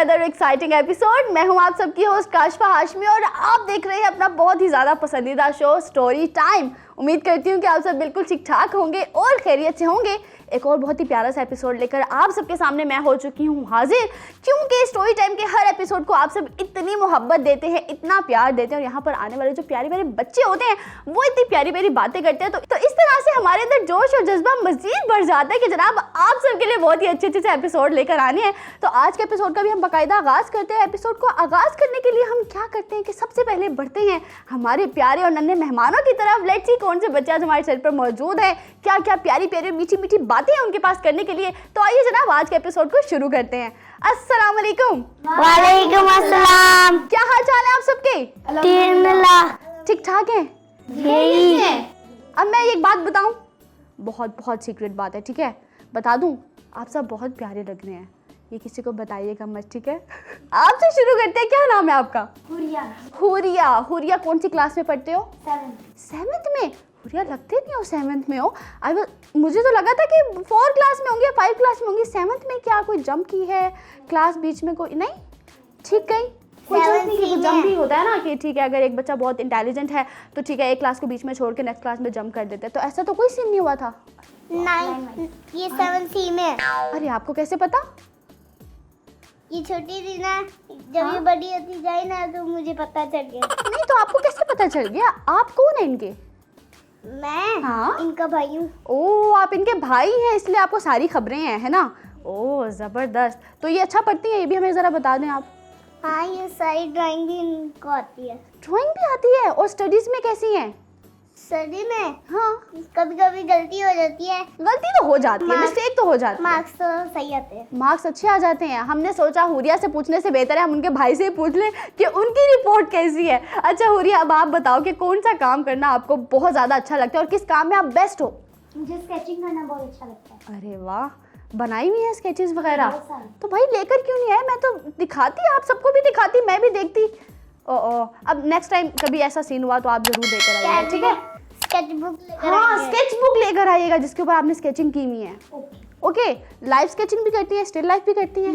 Another exciting episode. मैं हूं आप सबकी होस्ट काशफा हाशमी और आप देख रहे हैं अपना बहुत ही ज़्यादा पसंदीदा शो स्टोरी टाइम। उम्मीद करती हूं कि आप सब बिल्कुल ठीक ठाक होंगे और खैरियत से होंगे। एक और बहुत ही प्यारा सा एपिसोड लेकर आप सबके सामने मैं हो चुकी हूँ हाजिर, क्योंकि स्टोरी टाइम के हर एपिसोड को आप सब इतनी मोहब्बत देते हैं, इतना प्यार देते हैं और यहाँ पर आने वाले जो प्यारे प्यारे बच्चे होते हैं वो इतनी प्यारी प्यारी बातें करते हैं। तो इस तरह से हमारे अंदर जोश और जज्बा मजीद बढ़ जाता है कि जनाब आप सबके लिए बहुत ही अच्छे अच्छे से एपिसोड लेकर आने हैं। तो आज के एपिसोड का भी हम बाकायदा आगाज़ करते हैं। एपिसोड को आगाज़ करने के लिए हम क्या करते हैं कि सबसे पहले बढ़ते हैं हमारे प्यारे और नन्हे मेहमानों की तरफ। लेट्स सी कौन से बच्चे आज हमारे सर पर मौजूद है, क्या क्या प्यारी प्यारी मीठी मीठी बातें हैं उनके पास करने के लिए। तो आइए जनाब आज के एपिसोड को शुरू करते हैं। अस्सलाम वालेकुम। वालेकुम अस्सलाम। क्या हाल चाल है आप सबके? ठीक ठाक है? अब मैं एक बात बताऊं, बहुत बहुत सीक्रेट बात है, ठीक है? बता दूं, आप सब बहुत प्यारे लग रहे हैं, ये किसी को बताइएगा मत, ठीक है? आपसे शुरू करते हैं। क्या नाम है आपका? हुरिया। हुरिया कौन सी क्लास में पढ़ते हो? 7th में। हुरिया लगते नहीं हो 7th में हो। मुझे तो लगा था कि 4 क्लास में होंगी या 5 क्लास में होंगी। 7th में क्या कोई जंप की है क्लास बीच में? कोई नहीं, ठीक कहीं कोई जंप भी होता है ना कि ठीक है अगर एक बच्चा बहुत इंटेलिजेंट है तो ठीक है एक क्लास को बीच में छोड़ के नेक्स्ट क्लास में जंप कर देते हैं। तो ऐसा तो कोई सीन नहीं हुआ था? नहीं, ये 7C में। अरे आपको कैसे पता? ये छोटी थी ना, जब ये बड़ी होती जाए ना तो मुझे पता चल गया। नहीं तो आपको कैसे पता चल गया? आप कौन है इनके? मैं हाँ? इनका भाई हूँ। ओह आप इनके भाई हैं इसलिए आपको सारी खबरें हैं, है ना? ओह ज़बरदस्त। तो ये अच्छा पढ़ती हैं, ये भी हमें ज़रा बता दें आप। हाँ, ये सारी ड्राइंग भी इनको आती है। ड्राइंग भी आती है? और स्टडीज़ में कैसी हैं? स्टडी में हाँ कभी कभी गलती हो जाती है। गलती तो हो जाती है, मिस्टेक तो हो जाती है। मार्क्स तो सही आते हैं। मार्क्स अच्छे आ जाते हैं। हमने सोचा हुरिया से पूछने से बेहतर है हम उनके भाई से पूछ लें कि उनकी रिपोर्ट कैसी है। अच्छा हुरिया, अब आप बताओ कि कौन सा काम करना आपको बहुत ज़्यादा अच्छा लगता है और किस काम में आप बेस्ट हो? मुझे स्केचिंग करना बहुत अच्छा लगता है। अरे वाह, बनाई हुई है स्केचेस वगैरह? बहुत सारी। तो भाई लेकर क्यों नहीं आए? मैं तो दिखाती, आप सबको भी दिखाती, मैं भी देखती। ओ अब नेक्स्ट टाइम कभी ऐसा सीन हुआ तो आप जरूर लेकर आइएगा, ठीक है? स्केचबुक लेकर हाँ आएंगे। स्केच बुक लेकर आइएगा जिसके ऊपर आपने स्केचिंग की हुई है। ओके, लाइव स्केचिंग भी करती है, स्टिल लाइफ भी करती है?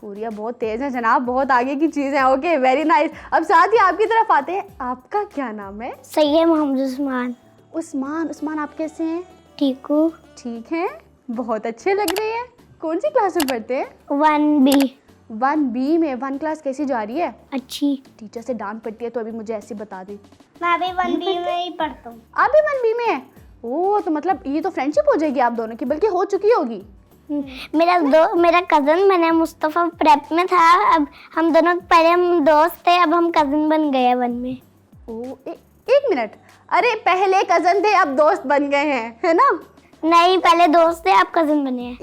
हुरिया बहुत तेज है जनाब, बहुत आगे की चीज़ है। Okay very nice. अब साथ ही आपकी तरफ आते हैं, आपका क्या नाम है? सैयद मोहम्मद उस्मान। उस्मान। उस्मान आप कैसे हैं? ठीक हूँ। ठीक हैं, बहुत अच्छे लग रहे हैं। कौन सी क्लास में पढ़ते हैं? 1B। 1B में। 1 क्लास कैसी जा रही है? अच्छी। टीचर से डांट पड़ती है तो अभी मुझे ऐसे बता दी। मैं भी 1B में ही पढ़ता हूँ। आप भी 1B में है? ओह तो मतलब ये तो फ्रेंडशिप हो जाएगी आप दोनों की, बल्कि हो चुकी होगी। मेरा कज़न बना, मुस्तफ़ा प्रेप में था। अब हम दोनों पहले हम दोस्त थे, अब हम कज़न बन गए 1 में। ओह एक मिनट, अरे पहले कज़न थे अब दोस्त बन गए हैं, है ना? नहीं, पहले दोस्त थे अब कज़न बने हैं।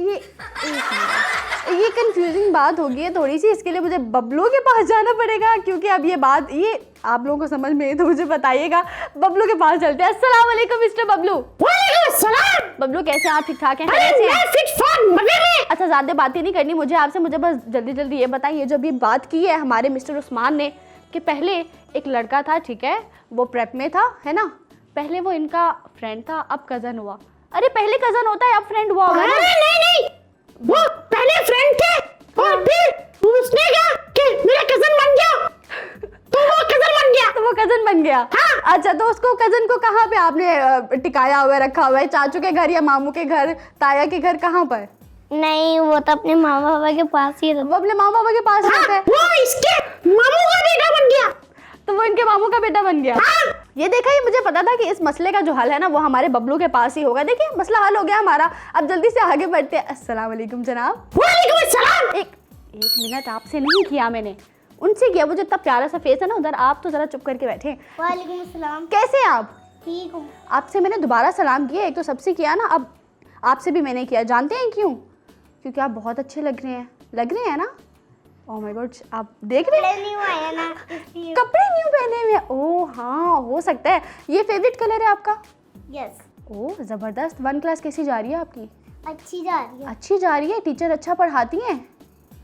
ये कंफ्यूजिंग बात होगी है थोड़ी सी, इसके लिए मुझे बबलू के पास जाना पड़ेगा क्योंकि अब ये बात ये आप लोगों को समझ में है तो मुझे बताइएगा। बबलू के पास चलते हैं। अस्सलाम वालेकुम मिस्टर बबलू। वालेकुम अस्सलाम। बबलू कैसे हैं आप? ठीक ठाक हैं? अच्छा ज़्यादा बातें नहीं करनी मुझे आपसे, मुझे बस जल्दी जल्दी ये बताइए, जब ये बात की है हमारे मिस्टर उस्मान ने कि पहले एक लड़का था, ठीक है, वो प्रेप में था, है ना? पहले वो इनका फ्रेंड था, अब कज़न हुआ। अरे पहले कज़न होता है अब फ्रेंड हुआ होगा ना? नहीं, वो पहले फ्रेंड थे और फिर उसने कहा कि मेरा कज़न बन गया तो वो कज़न बन गया। तो वो कज़न बन गया। हाँ। अच्छा तो उसको कज़न को कहाँ पे आपने टिकाया हुआ है, रखा हुआ है? चाचू के घर या मामू के घर, ताया के घर, कहाँ पर? नहीं, वो तो अपने माँ बाबा के पास ही रहता। वो अपने माँ बाबा के पास रहता है। वो इसके मामू का बेटा बन गया। तो वो इनके मामू का बेटा बन गया। हाँ। ये देखा, ये मुझे पता था कि इस मसले का जो हल है ना वो हमारे बबलू के पास ही होगा। देखिए मसला हल हो गया हमारा। अब जल्दी से आगे बढ़ते हैं। अस्सलाम वालेकुम जनाब। वालेकुम अस्सलाम। एक मिनट, आपसे नहीं किया मैंने, उनसे किया। वो जो इतना प्यारा सा फेस है ना उधर, आप तो जरा चुप करके बैठे। वालेकुम अस्सलाम। कैसे हैं आप? ठीक हूँ। आपसे मैंने दोबारा सलाम किया, एक तो सबसे किया ना, अब आपसे भी मैंने किया। जानते हैं क्यों? क्योंकि आप बहुत अच्छे लग रहे हैं ना? ओह माय गॉड, आप देख रहे हैं न्यू आया ना, कपड़े न्यू पहने हुए। ओह हाँ हो सकता है। ये फेवरेट कलर है आपका? यस। ओह ज़बरदस्त। 1 क्लास कैसी जा रही है आपकी? अच्छी जा रही है। अच्छी जा रही है। टीचर अच्छा पढ़ाती हैं?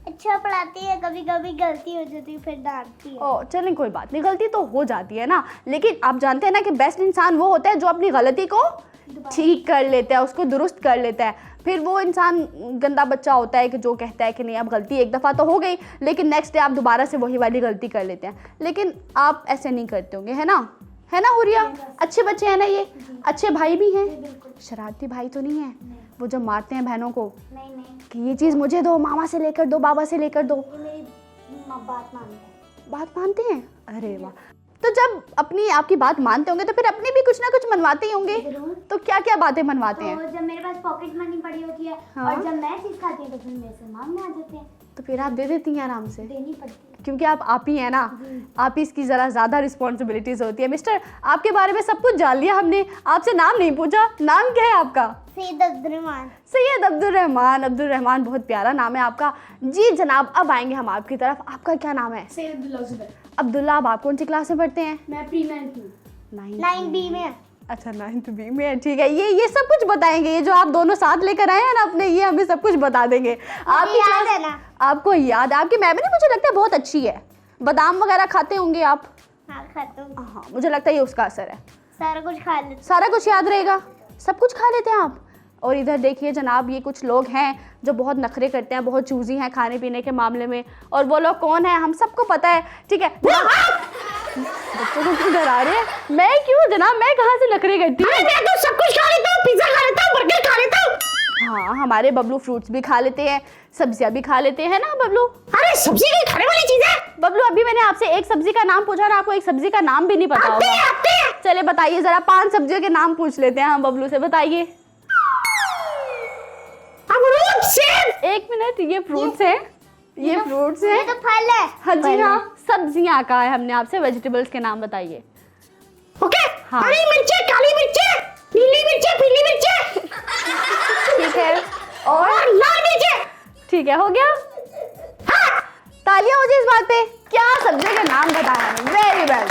अच्छा पढ़ाती है, कभी कभी गलती हो जाती है फिर डांटती है। ओह चलें कोई बात नहीं, गलती तो हो जाती है ना, लेकिन आप जानते हैं ना कि बेस्ट इंसान वो होता है जो अपनी गलती को ठीक कर लेता है, उसको दुरुस्त कर लेता है। फिर वो इंसान गंदा बच्चा होता है कि जो कहता है कि नहीं अब गलती एक दफ़ा तो हो गई, लेकिन नेक्स्ट डे आप दोबारा से वही वाली गलती कर लेते हैं। लेकिन आप ऐसे नहीं करते होंगे, है ना हुरिया? अच्छे बच्चे हैं ना ये? अच्छे भाई भी हैं? शरारती भाई तो नहीं है वो जो मारते हैं बहनों को नहीं कि ये चीज़ मुझे दो, मामा से लेकर दो, बाबा से लेकर दो? ये मेरी बात मानते हैं। बात मानते हैं? अरे वाह। तो जब अपनी आपकी बात मानते होंगे तो फिर अपनी भी कुछ ना कुछ मनवाते ही होंगे। जरूर। तो क्या क्या बातें मनवाते हैं? तो जब मेरे पास पॉकेट मनी पड़ी होती है हाँ। और जब मैं चीज खाती हूँ तो फिर मेरे से मांगने आ जाते हैं, तो फिर आप दे देती हैं आराम से, देनी पड़ती है। क्योंकि आप ही हैं ना, आप ही इसकी ज़रा ज़्यादा रिस्पॉन्सिबिलिटीज़ होती है। मिस्टर, आपके बारे में सब कुछ जान लिया हमने, आपसे नाम नहीं पूछा, नाम क्या है आपका? सैयद अब्दुर्रहमान। सैयद अब्दुर्रहमान, बहुत प्यारा नाम है आपका। जी जनाब, अब आएंगे हम आपकी तरफ। आपका क्या नाम है? सैयद अब्दुल्ला। अब आप कौन सी क्लास में पढ़ते हैं? मैं प्री-9 हूँ। 9B में। अच्छा 9th B में, ठीक है। ये सब कुछ बताएंगे, ये जो आप दोनों साथ लेकर आए हैं ना अपने, ये हमें सब कुछ बता देंगे। आपकी याद क्लास है ना? आपको याद है? आपकी मेमोरी मुझे लगता है बहुत अच्छी है। बादाम वगैरह खाते होंगे आप? हाँ खाता हूँ। हाँ, मुझे लगता है ये उसका असर है। सारा कुछ खा लेते। सारा कुछ याद रहेगा, सब कुछ खा लेते हैं आप। और इधर देखिए जनाब, ये कुछ लोग हैं जो बहुत नखरे करते हैं, बहुत चूजी हैं खाने पीने के मामले में। और वो लोग कौन है हम सबको पता है, ठीक है। बच्चों को क्यों डरा रहे हैं? मैं क्यों जनाब, मैं कहाँ से नखरे करती हूँ? मैं तो सब कुछ खा लेता हूँ, पिज्जा खा लेता हूँ, बर्गर खा लेता हूँ। हाँ, हमारे बबलू फ्रूट्स भी खा लेते हैं, सब्जियां भी खा लेते हैं ना बबलू? अरे सब्जी कोई खाने वाली चीज है? बबलू, अभी मैंने आपसे एक सब्जी का नाम पूछा ना, आपको एक सब्जी का नाम भी नहीं पता आते होगा। हैं, आते हैं। चले बताइए जरा, 5 सब्जियों के नाम पूछ लेते हैं हम बबलू से, बताइए। अमरूद, सेब। 1 मिनट, ये फ्रूट्स है, ये फ्रूट्स है। ये तो फल है। हाँ जी हाँ, सब्जियां कहा है हमने आपसे, वेजिटेबल्स के नाम बताइए। ओके। हाँ। हरी मिर्ची, काली मिर्ची, नीली मिर्ची, पीली मिर्ची ठीक है, और लाल मिर्ची। ठीक है, हो गया। हाँ। तालियां हो जी इस बात पे। क्या सब्जियों के नाम बताया, वेरी वेल,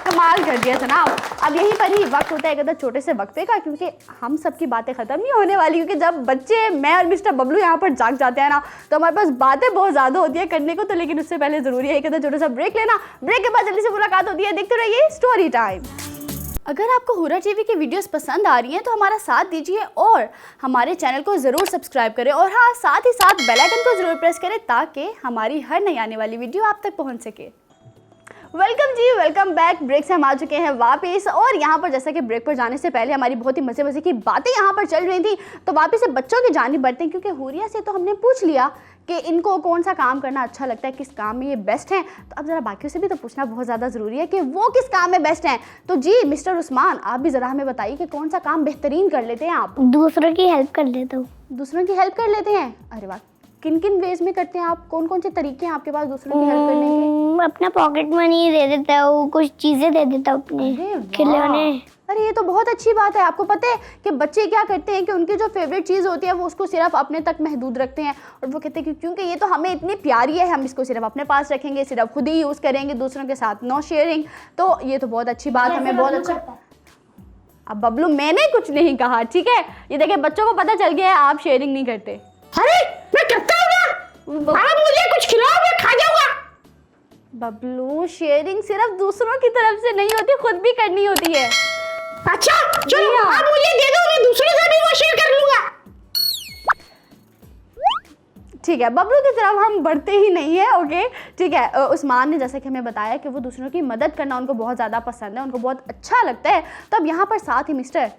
कमाल कर दिया जनाब। अब यहीं पर ही वक्त होता है एक छोटे से वक्फे का, क्योंकि हम सबकी बातें खत्म नहीं होने वाली, क्योंकि जब बच्चे, मैं और मिस्टर बबलू यहाँ पर जाग जाते हैं ना, तो हमारे पास बातें बहुत ज़्यादा होती है करने को। तो लेकिन उससे पहले ज़रूरी है एक छोटा सा ब्रेक लेना। ब्रेक के बाद जल्दी से मुलाकात होती है, देखते रहिए स्टोरी टाइम। अगर आपको हुरा टीवी की वीडियोस पसंद आ रही हैं तो हमारा साथ दीजिए और हमारे चैनल को ज़रूर सब्सक्राइब करें, और हाँ, साथ ही साथ बेल आइकन को ज़रूर प्रेस करें ताकि हमारी हर नई आने वाली वीडियो आप तक पहुंच सके। वेलकम जी, वेलकम बैक। ब्रेक से हम आ चुके हैं वापस, और यहाँ पर जैसा कि ब्रेक पर जाने से पहले हमारी बहुत ही मज़े मज़े की बातें यहाँ पर चल रही थी, तो वापस से बच्चों की जानिब बढ़ते हैं। क्योंकि हुरिया से तो हमने पूछ लिया कि इनको कौन सा काम करना अच्छा लगता है, किस काम में ये बेस्ट हैं, तो अब ज़रा बाकियों से भी तो पूछना बहुत ज़्यादा ज़रूरी है कि वो किस काम में बेस्ट हैं। तो जी मिस्टर उस्मान, आप भी ज़रा हमें बताइए कि कौन सा काम बेहतरीन कर लेते हैं आप? दूसरों की हेल्प कर लेता हूँ। दूसरों की हेल्प कर लेते हैं? अरे वाह, किन किन वेज में करते हैं आप? कौन कौन से तरीके हैं आपके पास दूसरों की हेल्प करने के? अपना पॉकेट मनी दे देता हूँ, कुछ चीजें दे देता हूँ अपने अरे वाह। खिलौने। अरे ये तो बहुत अच्छी बात है। आपको पता है कि बच्चे क्या करते हैं कि उनकी जो फेवरेट चीज़ होती है वो उसको सिर्फ अपने तक महदूद रखते हैं, और वो कहते हैं कि क्योंकि ये तो हमें इतनी प्यारी है, हम इसको सिर्फ अपने पास रखेंगे, सिर्फ खुद ही यूज़ करेंगे, दूसरों के साथ नो शेयरिंग। तो ये तो बहुत अच्छी बात, हमें बहुत अच्छा। अब बबलू, मैंने कुछ नहीं कहा, ठीक है? ये देखिए बच्चों को पता चल गया है आप शेयरिंग नहीं करते। अरे मैं करता हूँ ना। आप मुझे कुछ खिलाओ, मैं खा जाऊंगा। बबलू, शेयरिंग सिर्फ दूसरों की तरफ से नहीं होती, खुद भी करनी होती है। अच्छा चलो, आप मुझे दे दो, मैं दूसरों से भी वो शेयर कर लूंगा। ठीक है, बबलू की तरफ हम बढ़ते ही नहीं है। ओके ठीक है। उस्मान ने जैसा कि हमें बताया कि वो दूसरों की मदद करना उनको बहुत ज़्यादा पसंद है, उनको बहुत अच्छा लगता है। तो अब यहाँ पर साथ ही मिस्टर,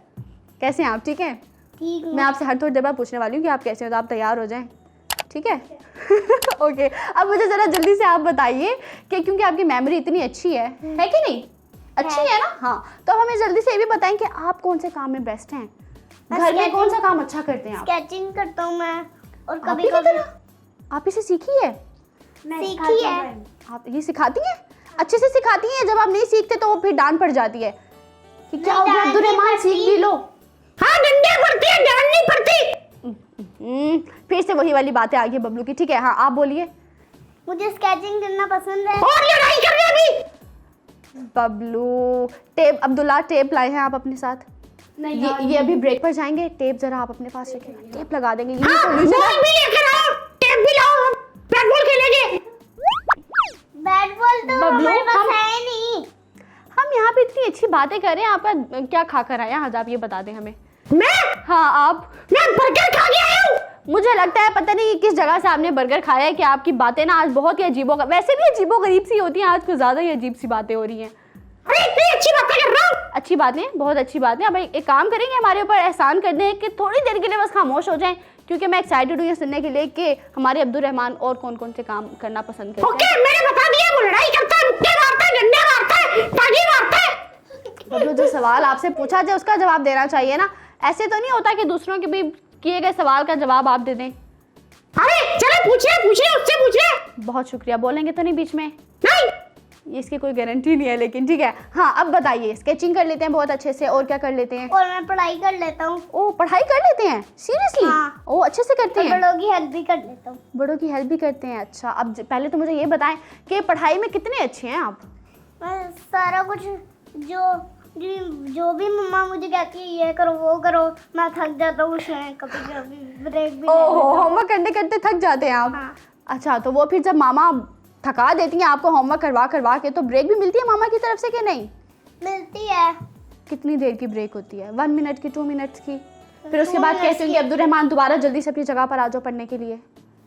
कैसे हैं आप? ठीक है, ठीक मैं आपसे हर थोड़ी देर बाद पूछने वाली हूँ कि आप कैसे हो, तो आप तैयार हो जाएं, ठीक है? ओके, अब मुझे ज़रा जल्दी से आप बताइए कि क्योंकि आपकी मेमोरी इतनी अच्छी है कि नहीं? अच्छी है ना? हाँ, तो हमें जल्दी से ये भी बताएं कि आप कौन से काम में बेस्ट हैं, घर में कौन सा काम अच्छा करते हैं आप? स्केचिंग करता हूँ मैं, और आप कभी ही की कभी तरह? आप इसे सीखी है? सीखी है। आप ये सिखाती हैं? अच्छे से सिखाती हैं? जब आप नहीं सीखते तो वो फिर डांट पड़ जाती है कि क्या हो गया अब्दुर्रहमान, सीख भी लो। हाँ, डंडे पड़ती है, डांट नहीं पड़ती। फिर से वही वाली बातें आ गई बबलू की। ठीक है, हाँ आप बोलिए। मुझे स्केचिंग करना पसंद है। और लड़ाई कर रहे अभी। बबलू, टेप, अब्दुल्ला टेप लाए हैं आप अपने साथ? नहीं, ये अभी ब्रेक पर जाएंगे, टेप जरा आप अपने पास रखें, टेप लगा देंगे। ये solution है। बॉल भी लेकर आओ, टेप भी लाओ, हम बैट बॉल खेलेंगे। बैट बॉल तो बबलू, हमारे पास हम- है नहीं। हम यहाँ पे इतनी अच्छी बातें कर रहे हैं, आपका क्या खा कर आए हैं आज, आप ये बता दें हमें। मैं हाँ बर्गर खा के आया हूँ। मुझे लगता है पता नहीं किस जगह से आपने बर्गर खाया है कि आपकी बातें ना आज बहुत ही वैसे भी अजीबो गरीब सी होती हैं, आज कुछ ज्यादा ही अजीब सी बातें हो रही हैं। अरे इतनी अच्छी बातें कर रहा हूँ। अच्छी बातें, बहुत अच्छी बातें। अब एक काम करेंगे, हमारे ऊपर एहसान कर दें कि थोड़ी देर के लिए बस खामोश हो जाएं, क्योंकि मैं एक्साइटेड हूँ ये सुनने के लिए कि हमारे अब्दुल रहमान और कौन कौन से काम करना पसंद करते हैं। ओके, मैंने बता दिया, वो लड़ाई करता है, मुक्के मारता है, डंडे मारता है, ताली मारता है। बबलू, जो सवाल आपसे पूछा जाए उसका जवाब देना चाहिए ना, ऐसे तो नहीं होता कि दूसरों के भी किए गए सवाल का जवाब आप दे दें। अरे चलो पूछिए उससे पूछिए। बहुत शुक्रिया, बोलेंगे तो नहीं बीच में? नहीं, इसकी कोई गारंटी नहीं है, लेकिन ठीक है। हाँ, अब बताइए, स्केचिंग कर लेते हैं बहुत अच्छे से, और क्या कर लेते हैं? और मैं पढ़ाई कर लेता हूँ। ओ, पढ़ाई कर लेते हैं? सीरियसली? हाँ। ओ, अच्छे से करते हैं? बड़ों की हेल्प भी कर लेता हूँ। बड़ों की हेल्प भी करते हैं, अच्छा। अब पहले तो मुझे ये बताएं कि पढ़ाई में कितने अच्छे हैं आप? मैं सारा कुछ जो भी मम्मा मुझे कहती है ये करो वो करो, मैं थक जाता हूँ उसमें, कभी कभी ब्रेक भी ओहो, होमवर्क करते करते थक जाते हैं आप? हाँ। अच्छा, तो वो फिर जब मामा थका देती हैं आपको होमवर्क करवा के, तो ब्रेक भी मिलती है मामा की तरफ से कि नहीं? मिलती है। कितनी देर की ब्रेक होती है? 1 मिनट की, 2 मिनट्स की? फिर उसके 2 बाद मिनट्स कहते होंगे अब्दुल रहमान दोबारा जल्दी से अपनी जगह पर आ जाओ पढ़ने के लिए,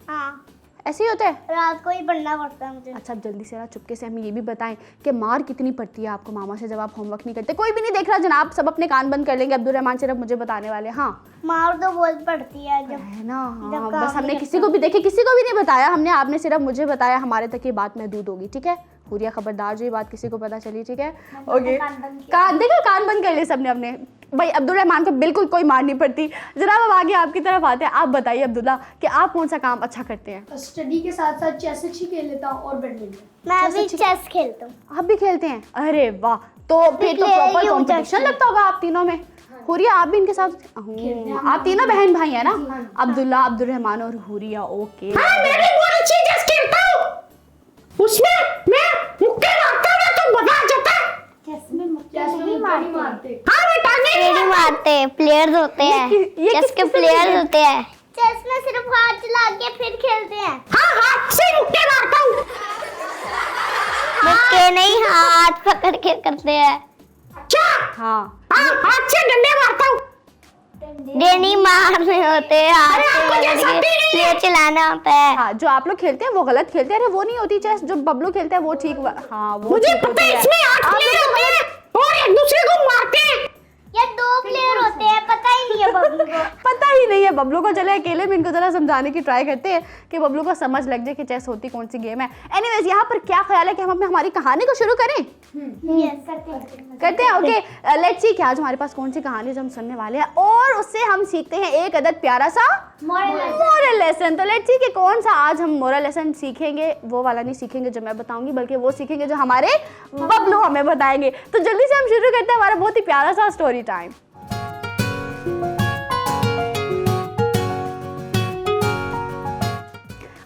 हाँ, ऐसे ही होता है? रात को ही पढ़ना पड़ता है मुझे। अच्छा, अब जल्दी से ना चुपके से हमें ये भी बताएं कि मार कितनी पड़ती है आपको मामा से जब आप होमवर्क नहीं करते? कोई भी नहीं देख रहा जनाब, सब अपने कान बंद कर लेंगे, अब्दुल रहमान सिर्फ मुझे बताने वाले। हाँ, मार तो बहुत पड़ती है जब है ना? हाँ, जब बस काम हमने नहीं किसी को भी देखे, किसी को भी नहीं बताया हमने, आपने सिर्फ मुझे बताया, हमारे तक ये बात महदूद होगी, ठीक है? हुरिया खबरदार, जो ये बात किसी को पता चली, ठीक है? ओके, कान देखो, कान बंद कर लिए सबने अपने। भाई अब्दुल रहमान को बिल्कुल कोई मार नहीं पड़ती। जनाब, अब आगे आपकी तरफ आते हैं, आप बताइए अब्दुल्ला कि आप कौन सा काम अच्छा करते हैं? स्टडी के साथ साथ चेस अच्छी खेल लेता हूँ और बैडमिंटन। मैं भी चेस खेलता हूँ। आप भी खेलते हैं? अरे वाह, तो फिर तो खेल प्रॉपर रही हूँ कंपटीशन chess। लगता होगा आप तीनों में। हुरिया, आप भी इनके साथ? आप तीनों बहन भाई हैं ना? अब्दुल्ला, अब्दुल रहमान और हुरिया, ओके। हाँ, मैं भी बहुत अच्छी चेस खेलता हूँ। उसमें मैं मुक्के मारता हूँ ना, तो मजा आ जाता है। चेस में नहीं मारते। हाँ, मैं टांगे नहीं मारते, प्लेयर्स होते हैं, ये चेस के किसकी प्लेयर्स सलाह है? होते हैं। चेस में सिर्फ हाथ चला के फिर खेलते हैं। हाँ, हाथ से मुक्के मारता हूँ। मुक्के नहीं, हाथ पकड़ के करते हैं। अच्छा, हाँ, हाँ, हाथ से डंडे मारता हूँ। डेनी मारने होते हैं, हाथ से आपको पकड़ जैसा भी नहीं के ये चलाना होता है। हाँ, जो आप लोग खेलते हैं वो गलत खेलते हैं। अरे वो नहीं होती चेस, जो बबलू खेलता है वो ठीक। हाँ, वो मुझे ठीक पता होती है, है। इसमें 8 आप प्लेयर लोग तो होते हैं और एक दूसरे को मारते हैं। ये 2 प्लेयर होते हैं, पता ही नहीं है बबलू को। पता ही नहीं है बबलू को। चले अकेले में इनको जरा समझाने की ट्राई करते हैं कि बबलू को समझ लग जाए कि चेस होती कौन सी गेम है। एनीवेज, यहाँ पर क्या ख्याल है कि हम अपने हमारी कहानी को शुरू करें? करते हैं, ओके। लेट्स सी कि आज हमारे पास कौन सी कहानी जो हम सुनने वाले हैं, और उससे हम सीखते हैं एक अदद प्यारा सा मोरल लेसन। तो लेट्स सी कि कौन सा आज हम मोरल लेसन सीखेंगे। वो वाला नहीं सीखेंगे जो मैं बताऊंगी, बल्कि वो सीखेंगे जो हमारे बबलू हमें बताएंगे। तो जल्दी से हम शुरू करते हैं हमारा बहुत ही प्यारा सा स्टोरी टाइम।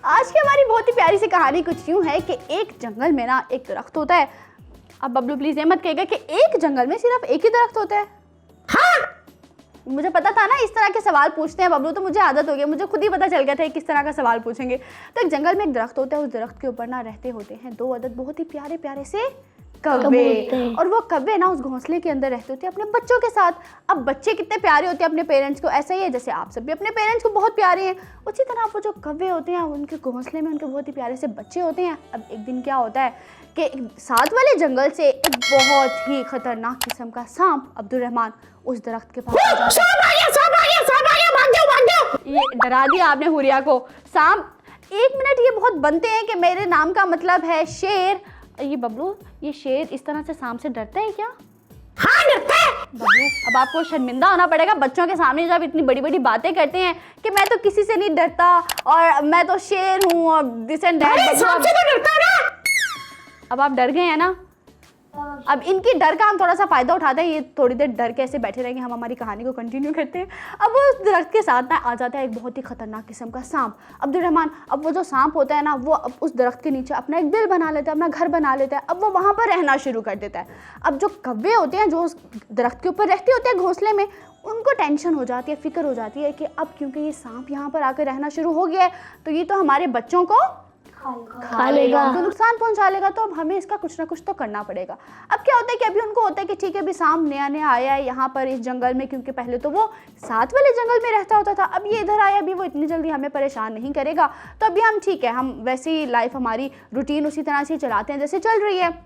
आज की हमारी बहुत ही प्यारी सी कहानी कुछ यूं है कि एक जंगल में ना एक दरख्त होता है। अब बबलू प्लीज ये मत कहिएगा कि एक जंगल में सिर्फ एक ही दरख्त होता है। हाँ, मुझे पता था ना इस तरह के सवाल पूछते हैं बबलू, तो मुझे आदत हो गई, मुझे खुद ही पता चल गया था किस तरह का सवाल पूछेंगे। तो एक जंगल में एक दरख्त होता है, उस दरख्त के ऊपर ना रहते होते हैं 2 अदद बहुत ही प्यारे प्यारे से कौवे। और वो कौवे ना उस घोंसले के अंदर रहते होते हैं अपने बच्चों के साथ। अब बच्चे कितने प्यारे होते हैं अपने पेरेंट्स को, ऐसा ही है जैसे आप सब भी अपने पेरेंट्स को बहुत प्यारे हैं, उसी तरह वो जो कौवे होते हैं उनके घोंसले में उनके बहुत ही प्यारे से बच्चे होते हैं। अब एक दिन क्या होता है कि साथ वाले जंगल से एक बहुत ही खतरनाक किस्म का सांप अब्दुल रहमान उस दरख्त के पास आ जाता है। सांप आ गया, सांप आ गया, सांप आ गया, भाग जाओ, भाग जाओ। ये डरा दिया आपने हुरिया को। सांप, 1 मिनट, ये बहुत बनते हैं कि मेरे नाम का मतलब है शेर। ये बबलू, ये शेर इस तरह से सांप से डरता है क्या? हाँ, डरता है। बबलू, अब आपको शर्मिंदा होना पड़ेगा बच्चों के सामने जब इतनी बड़ी बड़ी बातें करते हैं कि मैं तो किसी से नहीं डरता और मैं तो शेर हूँ और दिस एंड दैट। अरे सांप से तो डरता है ना। अब आप डर गए हैं ना? अब इनकी डर का हम थोड़ा सा फायदा उठाते हैं, ये थोड़ी देर डर के ऐसे बैठे रहेंगे, हम हमारी कहानी को कंटिन्यू करते हैं। अब वो उस दरख्त के साथ ना आ जाता है एक बहुत ही खतरनाक किस्म का सांप अब्दुल रहमान। अब वो जो सांप होता है ना, वो उस दरख्त के नीचे अपना एक बिल बना लेता है, अपना घर बना लेता है। अब वो वहाँ पर रहना शुरू कर देता है। अब जो कौवे होते हैं जो उस दरख्त के ऊपर रहते होते हैं घोंसले में, उनको टेंशन हो जाती है, फिक्र हो जाती है कि अब क्योंकि ये सांप यहाँ पर आकर रहना शुरू हो गया है तो ये तो हमारे बच्चों को खा लेगा, उनको नुकसान पहुंचा लेगा, तो अब हमें इसका कुछ ना कुछ तो करना पड़ेगा। अब क्या होता है कि अभी उनको होता है कि ठीक है अभी सांप नया नया आया है यहाँ पर इस जंगल में, क्योंकि पहले तो वो साथ वाले जंगल में रहता होता था, अब ये इधर आया, अभी वो इतनी जल्दी हमें परेशान नहीं करेगा, तो अभी हम ठीक है, हम वैसी लाइफ हमारी रूटीन उसी तरह से चलाते हैं जैसे चल रही है।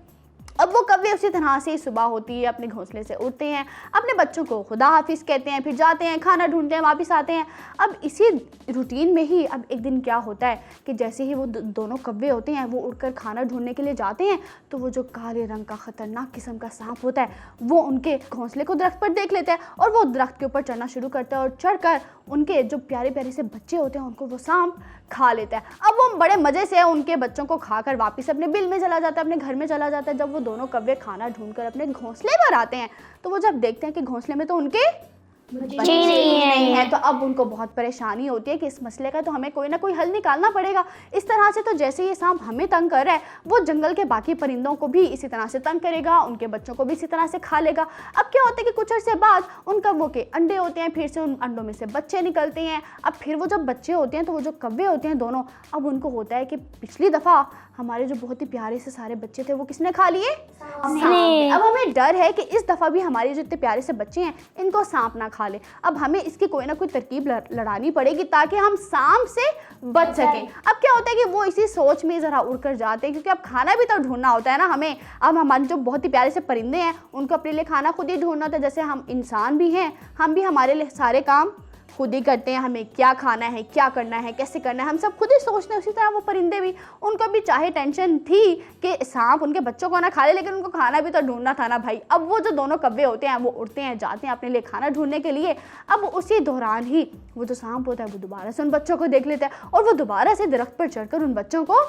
अब वो कौवे उसी तरह से सुबह होती है अपने घोंसले से उड़ते हैं, अपने बच्चों को खुदा हाफिज कहते हैं, फिर जाते हैं खाना ढूंढते हैं, वापस आते हैं। अब इसी रूटीन में ही अब एक दिन क्या होता है कि जैसे ही वो दोनों कौवे होते हैं वो उड़कर खाना ढूंढने के लिए जाते हैं, तो वो जो काले रंग का खतरनाक किस्म का सांप होता है वो उनके घोंसले को दरख्त पर देख लेता है और वो दरख्त के ऊपर चढ़ना शुरू करता है और चढ़कर उनके जो प्यारे प्यारे से बच्चे होते हैं उनको वो सांप खा लेता है। अब वो बड़े मज़े से उनके बच्चों को खाकर वापस अपने बिल में चला जाता है, अपने घर में चला जाता है। जब वो दोनों कौवे खाना ढूंढकर अपने घोंसले पर आते हैं तो वो जब देखते हैं कि घोंसले में तो उनके बच्चे नहीं है, तो अब उनको बहुत परेशानी होती है कि इस मसले का तो हमें कोई ना कोई हल निकालना पड़ेगा। इस तरह से तो जैसे ये सांप हमें तंग कर रहा है वो जंगल के बाकी परिंदों को भी इसी तरह से तंग करेगा, उनके बच्चों को भी इसी तरह से खा लेगा। अब क्या होता है कि कुछ अर्से बाद उन कौवों के अंडे होते हैं, फिर से उन अंडों में से बच्चे निकलते हैं। अब फिर वो जब बच्चे होते हैं तो वो जो कौवे होते हैं दोनों, अब उनको होता है कि पिछली दफ़ा हमारे जो बहुत ही प्यारे से सारे बच्चे थे वो किसने खा लिए? सांप। अब हमें डर है कि इस दफ़ा भी हमारे जो इतने प्यारे से बच्चे हैं इनको सांप ना खा ले। अब हमें इसकी कोई ना कोई तरकीब लड़ानी पड़ेगी ताकि हम सांप से बच सकें। अब क्या होता है कि वो इसी सोच में ज़रा उड़कर जाते हैं, क्योंकि अब खाना भी तो ढूंढना होता है ना हमें। अब हमारे जो बहुत ही प्यारे से परिंदे हैं उनको अपने लिए खाना खुद ही ढूंढना होता है, जैसे हम इंसान भी हैं, हम भी हमारे लिए सारे काम खुद ही करते हैं। हमें क्या खाना है, क्या करना है, कैसे करना है, हम सब खुद ही सोचते हैं। उसी तरह वो परिंदे भी, उनको भी चाहे टेंशन थी कि सांप उनके बच्चों को ना खा ले, लेकिन उनको खाना भी तो ढूंढना था ना भाई। अब वो जो दोनों कौवे होते हैं वो उड़ते हैं, जाते हैं अपने लिए खाना ढूंढने के लिए। अब उसी दौरान ही वो जो सांप होता है वो दोबारा से उन बच्चों को देख लेता है और वो दोबारा से दरख्त पर चढ़कर उन बच्चों को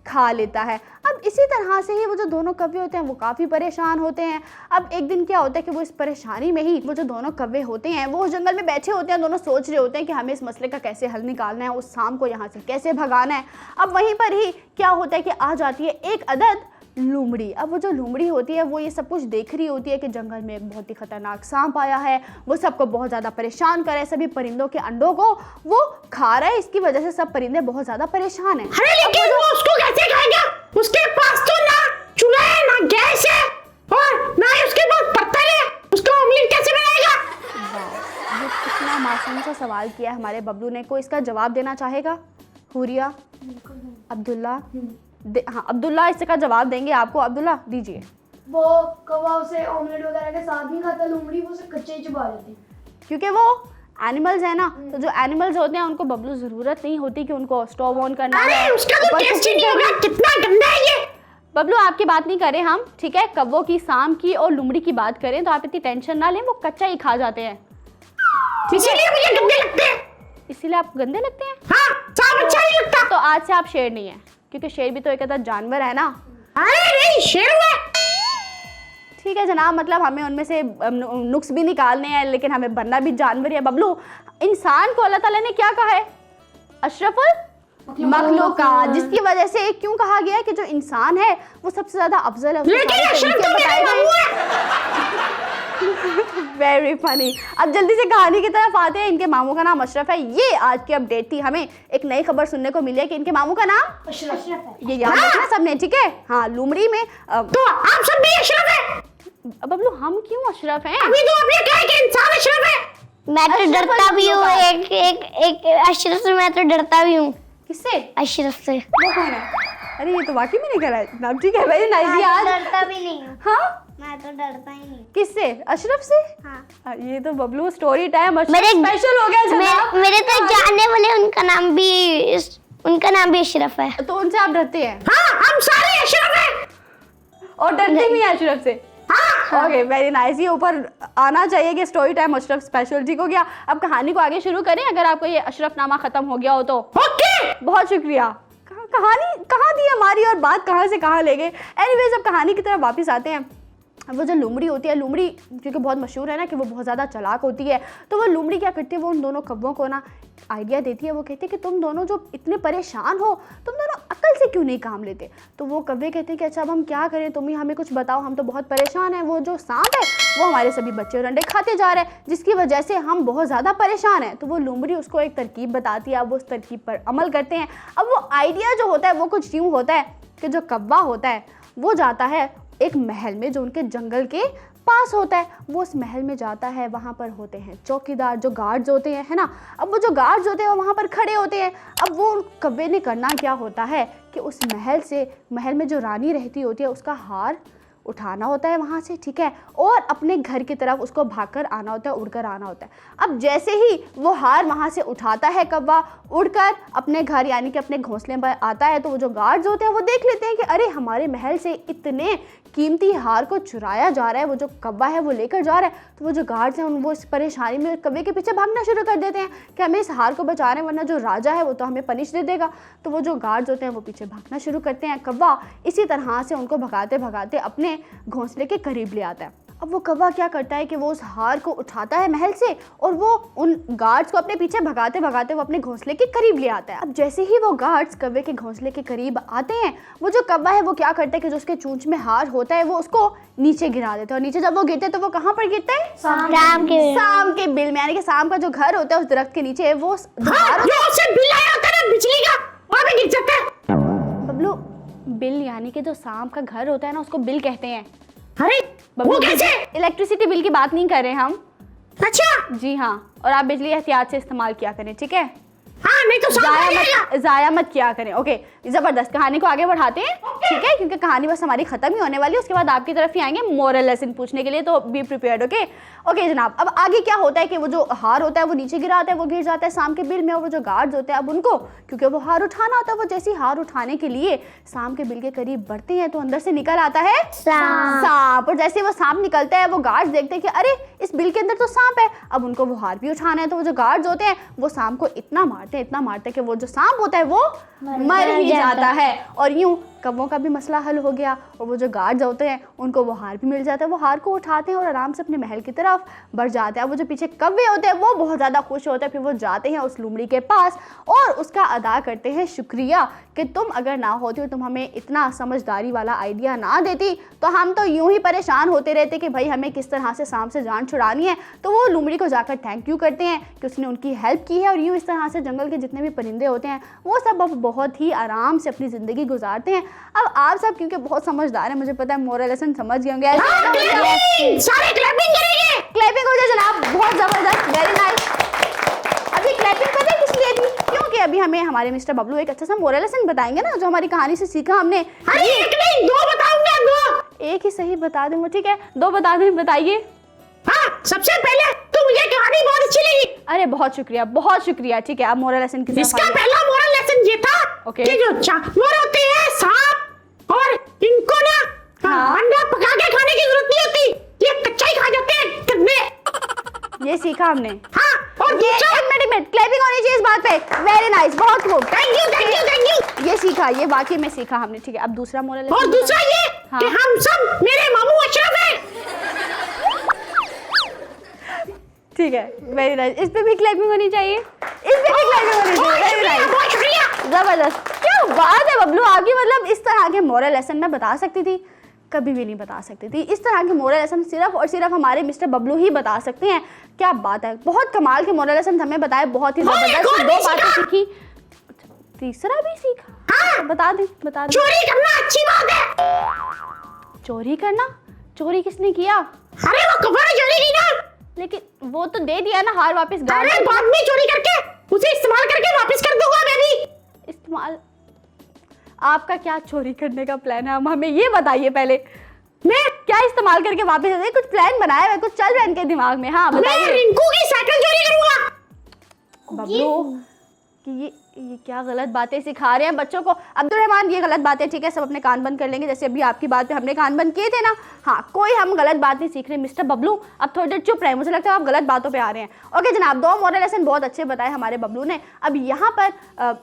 खा लेता है। अब इसी तरह से ही वो जो दोनों कौवे होते हैं वो काफ़ी परेशान होते हैं। अब एक दिन क्या होता है कि वो इस परेशानी में ही वो जो दोनों कौवे होते हैं वो उस जंगल में बैठे होते हैं, दोनों सोच रहे होते हैं कि हमें इस मसले का कैसे हल निकालना है, उस सांप को यहाँ से कैसे भगाना है। अब वहीं पर ही क्या होता है कि आ जाती है एक अदद लूमड़ी। अब वो जो लूमड़ी होती है वो ये सब कुछ देख रही होती है कि जंगल में एक बहुत ही खतरनाक सांप आया है, वो सबको बहुत ज़्यादा परेशान कर रहा है, सभी परिंदों के अंडों को वो खा रहा है। इसकी वजह से सब परिंदे बहुत ज़्यादा परेशान हैं। अरे लेकिन वो उसको कैसे खाएगा? उसके पास तो ना चूल्हा है ना गैस है और ना ही उसके पास पत्थर है, उसका ऑमलेट कैसे बनाएगा? ये कितना मासूम सा सवाल किया है हमारे बबलू ने। कोई इसका जवाब देना चाहेगा? हुरिया, अब्दुल्ला? हाँ अब्दुल्ला इसका जवाब देंगे आपको। अब्दुल्ला दीजिए। वो कौवा उसे ऑमलेट वगैरह के साथ नहीं खाता, लोमड़ी वो उसे कच्चे ही चबा लेती, क्योंकि वो एनिमल्स है ना, तो जो एनिमल्स होते हैं उनको बबलू ज़रूरत नहीं होती कि उनको स्टोव ऑन करना है। अरे उसका तो टेस्ट ही नहीं होगा, कितना गंदा है ये। बबलू आपकी बात नहीं करें हम, ठीक है? कौवों की, सांप की और लुमड़ी की बात करें तो आप इतनी टेंशन ना लें, वो कच्चा ही खा जाते हैं। इसीलिए मुझे गंदे लगते हैं। इसीलिए आपको गंदे लगते हैं? हाँ, सांप अच्छा नहीं लगता। तो आज से आप शेर नहीं है, क्योंकि शेर भी तो एक अदद जानवर है ना। अरे नहीं, शेर है। ठीक है जनाब, मतलब हमें उनमें से नुक्स भी निकालने हैं, लेकिन हमें बनना भी जानवर है। बबलू, इंसान को अल्लाह ताला ने क्या कहा है? अशरफुल मखलूकात, जिसकी वजह से क्यों कहा गया है कि जो इंसान है वो सबसे ज्यादा अफजल है। Very funny. अब जल्दी से कहानी की तरफ आते हैं। इनके मामू का नाम अशरफ है। ये आज की अपडेट थी। हमें एक नई खबर सुनने को मिली है कि इनके मामू का नाम अशरफ है। ये याद रखना सबने, ठीक है? हाँ, लुमड़ी में तो आप सब भी अशरफ हैं। बबलू हम क्यों अशरफ हैं? अभी तो आपने कहा कि इंसान अशरफ है। मैं तो डरता भी हूँ, एक अशरफ से मैं तो डरता भी हूँ। किससे? अशरफ से। वो कौन है? अरे ये तो वाकई में नहीं करा है नाम, ठीक है भाई नाइजी आज। डरता भी नहीं हूँ। हाँ, मैं तो डरता ही नहीं। किससे? अशरफ से? हाँ। ये तो बबलू स्टोरी टाइम मेरे स्पेशल हो गया जनाब। मेरे तो जानने वाले उनका नाम भी अशरफ है। तो उनसे आप डरते हैं? हाँ, हम सारे अशरफ हैं और डरते भी हैं अशरफ से? Okay, very nice. ये ऊपर आना चाहिए कि स्टोरी टाइम अशरफ स्पेशल, ठीक हो गया। अब कहानी को आगे शुरू करें, अगर आपको ये अशरफ नामा खत्म हो गया हो तो। ओके, बहुत शुक्रिया। कहानी कहाँ थी हमारी और बात कहाँ से कहाँ ले गए? एनीवेज, अब कहानी की तरफ वापस आते हैं। वो जो लुमड़ी होती है, लुमड़ी क्योंकि बहुत मशहूर है ना कि वो बहुत ज़्यादा चालाक होती है, तो वो लुमड़ी क्या करती है, वो उन दोनों कौवों को ना आइडिया देती है। वो कहती है कि तुम दोनों जो इतने परेशान हो, तुम दोनों अक्ल से क्यों नहीं काम लेते। तो वो कव्वे कहते हैं कि अच्छा अब हम क्या करें, तुम ही हमें कुछ बताओ, हम तो बहुत परेशान हैं। वो जो सांप है वो हमारे सभी बच्चे और अंडे खाते जा रहे हैं, जिसकी वजह से हम बहुत ज़्यादा परेशान हैं। तो वो लोमड़ी उसको एक तरकीब बताती है, अब वो उस तरकीब पर अमल करते हैं। अब वो आइडिया जो होता है वो कुछ यूँ होता है कि जो कौवा होता है वो जाता है एक महल में जो उनके जंगल के पास होता है। वो उस महल में जाता है, वहाँ पर होते हैं चौकीदार जो गार्ड्स होते हैं, है ना। अब वो जो गार्ड्स होते हैं वो वहाँ पर खड़े होते हैं। अब वो कव्वे ने करना क्या होता है कि उस महल में जो रानी रहती होती है उसका हार उठाना होता है वहाँ से, ठीक है, और अपने घर की तरफ उसको भागकर आना होता है, उड़कर आना होता है। अब जैसे ही वो हार वहाँ से उठाता है कौवा, उड़कर अपने घर यानी कि अपने घोंसले पर आता है, तो वो जो गार्ड्स होते हैं वो देख लेते हैं कि अरे हमारे महल से इतने कीमती हार को चुराया जा रहा है, वो जो कौवा है वो लेकर जा रहा है। तो वो जो गार्ड्स हैं वो इस परेशानी में कौवे के पीछे भागना शुरू कर देते हैं कि हमें इस हार को बचा रहे हैं, वरना जो राजा है वो तो हमें पनिश दे देगा। तो वो जो गार्ड्स होते हैं वो पीछे भागना शुरू करते हैं। कौवा इसी तरह से उनको भगाते भगाते अपने घोंसले के करीब ले आता है। अब वो कौवा क्या करता है कि वो उस हार को उठाता है महल से और वो उन गार्ड्स को अपने पीछे भगाते भगाते वो अपने घोंसले के करीब ले आता है। अब जैसे ही वो गार्ड्स कौवे के घोंसले के करीब आते हैं, वो जो कौवा है वो क्या करता है कि जो उसके चूंच में हार होता है वो उसको नीचे गिरा देता है। और नीचे जब वो गिरते हैं तो वो कहाँ पर गिरता है? सांप के बिल में, यानी कि सांप का जो घर होता है उस दरख्त के नीचे वो बबलू, बिल यानी कि जो सांप का घर होता है ना उसको बिल कहते हैं। अरे वो कैसे? इलेक्ट्रिसिटी बिल की बात नहीं कर रहे हम। अच्छा जी हाँ, और आप बिजली एहतियात से इस्तेमाल किया करें, ठीक है, हाँ, नहीं तो जाया मत किया करें। ओके, जबरदस्त, कहानी को आगे बढ़ाते हैं, ठीक है, क्योंकि कहानी बस हमारी खत्म ही होने वाली है, उसके बाद आपकी तरफ ही आएंगे मोरल लेसन पूछने के लिए, तो बी प्रिपेयर्ड। ओके ओके जनाब, अब आगे क्या होता है कि वो जो हार होता है वो नीचे गिराता है, वो गिर जाता है सांप के बिल में, और वो जो गार्ड्स होते हैं अब उनको क्योंकि वो हार उठाना होता है, वो जैसे हार उठाने के लिए सांप के बिल के करीब बढ़ते हैं तो अंदर से निकल आता है सांप। और जैसे वो सांप निकलता है वो गार्ड्स देखते हैं कि अरे इस बिल के अंदर तो सांप है, अब उनको वो हार भी उठाना है। तो वो जो गार्ड्स होते हैं वो सांप को इतना मारते हैं कि वो जो सांप होता है वो मर ही जाता है। और यूं कौवों का भी मसला हल हो गया, और वो जो गार्ड्स होते हैं उनको वो हार भी मिल जाता है। वो हार को उठाते हैं और आराम से अपने महल की तरफ बढ़ जाते हैं। वो जो पीछे कौवे होते हैं वो बहुत ज़्यादा खुश होते हैं। फिर वो जाते हैं उस लोमड़ी के पास और उसका अदा करते हैं शुक्रिया कि तुम अगर ना होती, तुम हमें इतना समझदारी वाला आइडिया ना देती तो हम तो यूं ही परेशान होते रहते कि भाई हमें किस तरह से सांप से जान छुड़ानी है। तो वो लोमड़ी को जाकर थैंक यू करते हैं कि उसने उनकी हेल्प की है। और यूं इस तरह से जंगल के जितने भी परिंदे होते हैं वो सब अब बहुत ही आराम से अपनी ज़िंदगी गुजारते हैं। अब आप सब क्योंकि बहुत समझदार हैं, मुझे पता है मोरल लेसन समझ गए होंगे। सारे क्लैपिंग करेंगे, क्लैपिंग हो जाए जनाब, बहुत ज़बरदस्त, वेरी नाइस। अभी क्लैपिंग पता है किस लिए थी? क्योंकि अभी हमें हमारे मिस्टर बबलू एक अच्छा सा मोरल लेसन बताएंगे ना, जो हमारी कहानी से सीखा हमने। अरे एक नहीं, दो बताऊंगा, दो। एक ही सही बता दें, ठीक है, दो बता दें, बताइए। हाँ, सबसे पहले तो मुझे कहानी बहुत अच्छी लगी। अरे बहुत शुक्रिया, ठीक है। अब मोरल लेसन की इसका पहला मोरल लेसन ये था कि जो जानवर होते हैं सांप, और इनको ना अंडा पका के खाने की जरूरत नहीं होती, ये कच्चा ही खा जाते हैं गंदे। ये सीखा हमने। हाँ, और दूसरा क्लैपिंग होनी चाहिए इस बात पे, वेरी नाइस, बहुत खूब, थैंक यू। ये सीखा, ये वाकई में सीखा हमने, ठीक है। अब दूसरा मोरल लेसन। और दूसरा ये कि हम सब मेरे मामू अशरफ हैं। ठीक है, वेरी नाइस, इस पे भी क्लैपिंग होनी चाहिए, इस पे भी क्लैपिंग होनी चाहिए, वेरी नाइस, बहुत शुक्रिया, जबरदस्त। क्या बात है बबलू, आपकी मतलब इस तरह के मोरल लेसन मैं बता सकती थी? कभी भी नहीं बता सकती थी। इस तरह के मोरल लेसन सिर्फ और सिर्फ हमारे मिस्टर बबलू ही बता सकते हैं। क्या बात है, बहुत कमाल के मोरल लेसन हमें बताए, बहुत ही जबरदस्त। दो बातें सीखी, तीसरा भी सीखा। हाँ, बता दे। चोरी करना अच्छी बात है। चोरी किसने किया? अरे वो कौवा ने चोरी की ना, लेकिन वो तो दे दिया ना हार वापस। अरे बाद में चोरी करके उसे इस्तेमाल करके वापस कर दूंगा मैं भी। इस्तेमाल? आपका क्या चोरी करने का प्लान है, हमें ये बताइए पहले। मैं क्या इस्तेमाल करके वापस आए? कुछ प्लान बनाया है, कुछ चल रहा है इनके दिमाग में? हाँ बताइए। मैं रिंकू की साइकिल चोरी करूंगा। बबलू कि ये क्या गलत बातें सिखा रहे हैं बच्चों को। अब्दुल रहमान, ये गलत बातें, ठीक है, सब अपने कान बंद कर लेंगे, जैसे अभी आपकी बात पे हमने कान बंद किए थे ना। हाँ, कोई हम गलत बात नहीं सीख रहे। मिस्टर बबलू अब थोड़ी देर चुप रहे, मुझे लगता है आप गलत बातों पे आ रहे हैं। ओके जनाब, दो मोरल लेसन बहुत अच्छे बताए हमारे बबलू ने। अब यहाँ पर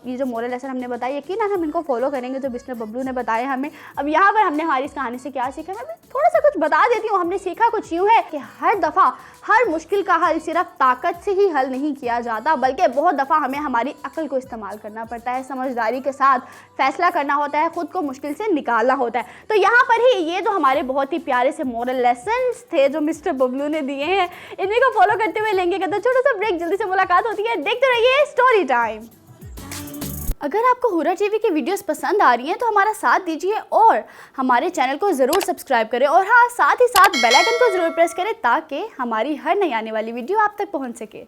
ये जो मोरल लेसन हमने बताया, यकीनन हम इनको फॉलो करेंगे जो मिस्टर बबलू ने बताए हमें। अब यहाँ पर हमने हमारी इस कहानी से क्या सीखा, मैं थोड़ा सा कुछ बता देती हूँ। हमने सीखा कुछ यूँ है कि हर दफ़ा हर मुश्किल का हल सिर्फ ताकत से ही हल नहीं किया जाता, बल्कि बहुत दफ़ा हमें हमारी अक्ल को इस्तेमाल इस्तेमाल करना पड़ता है, समझदारी के साथ फैसला करना होता है, खुद को मुश्किल से निकालना होता है। तो यहाँ पर ही ये जो हमारे बहुत ही प्यारे से मोरल लेसन्स थे जो मिस्टर बबलू ने दिए हैं, इन्हीं को फॉलो करते हुए लेंगे कहते छोटा सा ब्रेक, जल्दी से मुलाकात होती है। देखते रहिए स्टोरी टाइम। अगर आपको हुरा टीवी की वीडियोस पसंद आ रही हैं तो हमारा साथ दीजिए और हमारे चैनल को ज़रूर सब्सक्राइब करें, और हाँ, साथ ही साथ बेल आइकन को ज़रूर प्रेस करें ताकि हमारी हर नई आने वाली वीडियो आप तक पहुंच सके।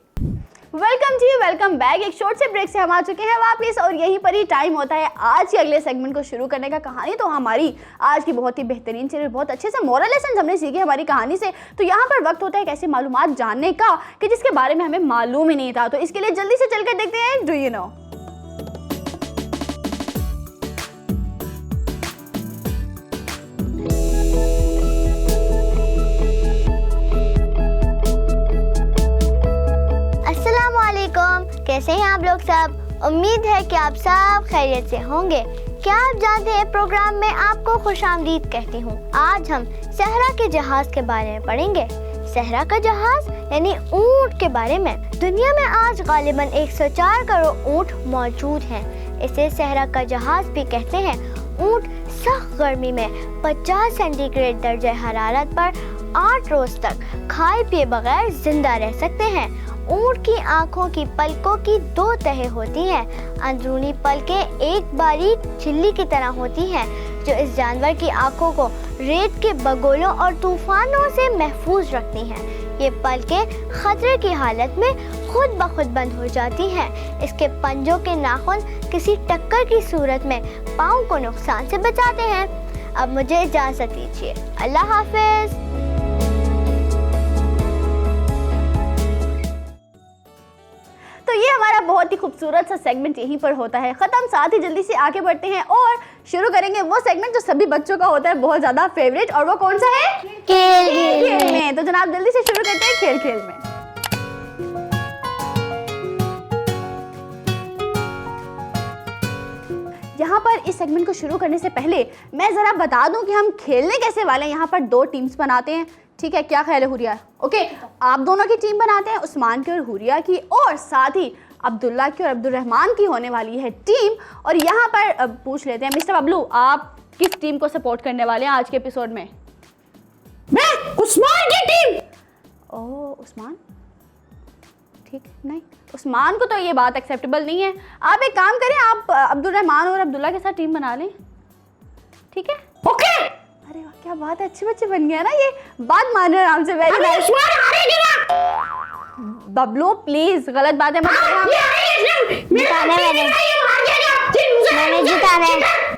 वेलकम जी, वेलकम बैक। एक शॉर्ट से ब्रेक से हम आ चुके हैं वापस, और यहीं पर ही टाइम होता है आज के अगले सेगमेंट को शुरू करने का। कहानी तो हमारी आज की बहुत ही बेहतरीन चीज़, बहुत अच्छे से मोरल लेसन हमने सीखे हमारी कहानी से। तो यहाँ पर वक्त होता है एक ऐसी मालूमात जानने का कि जिसके बारे में हमें मालूम ही नहीं था। तो इसके लिए जल्दी से चलकर देखते हैं डू यू नो। कैसे हैं आप लोग सब? उम्मीद है कि आप सब खैरियत से होंगे। क्या आप जानते हैं प्रोग्राम में आपको खुशामदीद कहती हूँ। आज हम सहरा के जहाज के बारे में पढ़ेंगे। सहरा का जहाज यानी ऊंट के बारे में। दुनिया में आज गालिबन 104 करोड़ ऊंट मौजूद हैं। इसे सहरा का जहाज भी कहते हैं। ऊंट सख्त गर्मी में 50 सेंटीग्रेड दर्जे हरारत पर 8 रोज तक खाए पिए बगैर जिंदा रह सकते हैं। ऊंट की आंखों की पलकों की 2 तहें होती हैं। अंदरूनी पलकें एक बारीक झिल्ली की तरह होती हैं जो इस जानवर की आंखों को रेत के बगोलों और तूफानों से महफूज रखती हैं। ये पलकें खतरे की हालत में खुद ब खुद बंद हो जाती हैं। इसके पंजों के नाखून किसी टक्कर की सूरत में पाँव को नुकसान से बचाते हैं। अब मुझे इजाज़त दीजिए, अल्लाह हाफिज। तो ये हमारा बहुत ही खूबसूरत सा सेगमेंट यहीं पर होता है ख़त्म। साथ ही जल्दी से आगे बढ़ते हैं और शुरू करेंगे वो सेगमेंट जो सभी बच्चों का होता है बहुत ज़्यादा फेवरेट, और वो कौन सा है? खेल में। तो जनाब जल्दी से शुरू करते हैं खेल खेल में। यहाँ पर इस सेगमेंट को शुरू करने से पहले मैं ज़रा बता दूं कि हम खेलने कैसे वाले हैं। यहाँ पर 2 टीम्स बनाते हैं, ठीक है? क्या ख्याल है हुरिया? ओके, आप दोनों की टीम बनाते हैं, उस्मान की और हुरिया की, और साथ ही अब्दुल्ला की और अब्दुल रहमान की होने वाली है टीम। और यहाँ पर पूछ लेते हैं मिस्टर बबलू, आप किस टीम को सपोर्ट करने वाले हैं आज के एपिसोड में? मैं उस्मान की टीम। ओह उस्मान, ठीक, नहीं उस्मान को तो ये बात एक्सेप्टेबल नहीं है। आप एक काम करें, आप अब्दुल रहमान और अब्दुल्ला के साथ टीम बना लें, ठीक है? ओके। अरे वाह, क्या बात है, अच्छे बच्चे बन गया ना, ये बात मान रहे हैं आराम से। Very nice. उस्मान हारेगा ना। बबलू प्लीज, गलत बात है मत मैंने जिताना है।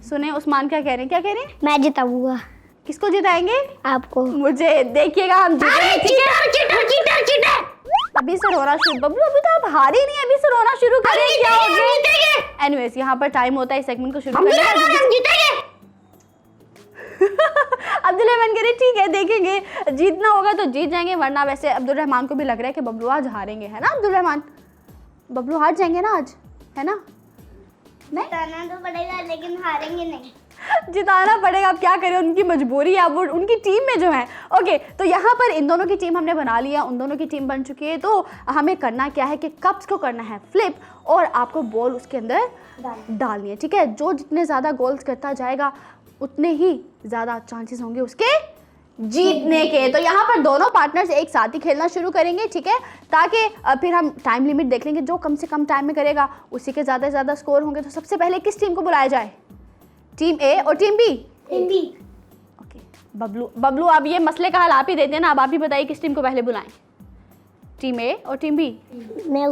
सुने उस्मान क्या कह रहे हैं? क्या कह रहे हैं? मैं जिताऊंगा। किसको जिताएंगे? आपको। मुझे देखिएगा, हम जीतेंगे, ठीक है? अभी से रोना शुरू, बबलू अभी तो आप हारे ही नहीं, अभी से रोना शुरू करें, क्या हो गया? एनीवेज, यहाँ पर टाइम होता है इस सेगमेंट को शुरू करने का। अब्दुल रहमान कह रहे ठीक है, देखेंगे, जीतना होगा तो जीत जाएंगे, वरना वैसे अब्दुल रहमान को भी लग रहा है कि बबलू आज हारेंगे, है ना अब्दुल रहमान? बबलू हार जाएंगे ना आज, है ना? नहीं, जिताना तो पड़ेगा लेकिन हारेंगे नहीं। जिताना पड़ेगा, अब क्या करें, उनकी मजबूरी है, अब वो उनकी टीम में जो है। ओके, तो यहाँ पर इन दोनों की टीम हमने बना लिया, उन दोनों की टीम बन चुकी है। तो हमें करना क्या है कि कप्स को करना है फ्लिप, और आपको बॉल उसके अंदर डालनी है, ठीक है? जो जितने ज़्यादा गोल्स करता जाएगा उतने ही ज़्यादा चांसेस होंगे उसके जीतने के। तो यहाँ पर दोनों पार्टनर्स एक साथ ही खेलना शुरू करेंगे, ठीक है? ताकि फिर हम टाइम लिमिट देख लेंगे, जो कम से कम टाइम में करेगा उसी के ज़्यादा से ज़्यादा स्कोर होंगे। तो सबसे पहले किस टीम को बुलाया जाए? टीम ए और टीम बी? ओके, बबलू अब ये मसले का हल आप ही देते हैं ना, अब आप ही बताइए किस टीम को पहले बुलाएं, टीम ए और टीम बी? मैं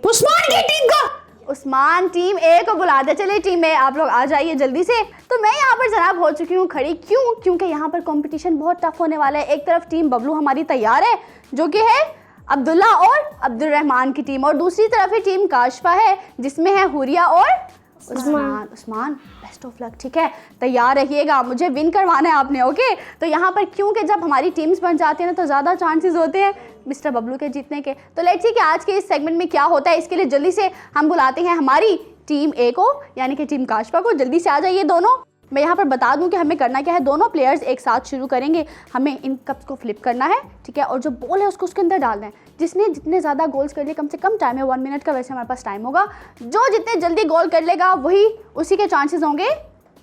उस्मान की टीम को। उस्मान टीम ए को बुलाते। चलिए टीम ए आप लोग आ जाइए जल्दी से। तो मैं यहाँ पर जनाब हो चुकी हूँ खड़ी, क्यों? क्योंकि यहाँ पर कंपटीशन बहुत टफ होने वाला है। एक तरफ टीम बबलू हमारी तैयार है जो कि है अब्दुल्ला और अब्दुल रहमान की टीम, और दूसरी तरफ है टीम काशफा है जिसमें है हुरिया और उस्मान। बेस्ट ऑफ लक, ठीक है? तैयार रहिएगा, मुझे विन करवाना है आपने, ओके? तो यहाँ पर क्योंकि जब हमारी टीम्स बन जाती है ना तो ज़्यादा चांसेस होते हैं मिस्टर बबलू के जीतने के। तो लेट्स सी कि आज के इस सेगमेंट में क्या होता है। इसके लिए जल्दी से हम बुलाते हैं हमारी टीम ए को, यानी कि टीम काशफा को। जल्दी से आ जाइए दोनों। मैं यहाँ पर बता दूं कि हमें करना क्या है। दोनों प्लेयर्स एक साथ शुरू करेंगे, हमें इन कप्स को फ्लिप करना है, ठीक है, और जो बॉल है उसको उसके अंदर डालना है। जिसने जितने ज़्यादा गोल्स कर लिए, कम से कम टाइम है 1 मिनट का, वैसे हमारे पास टाइम होगा, जो जितने जल्दी गोल कर लेगा वही उसी के चांसेस होंगे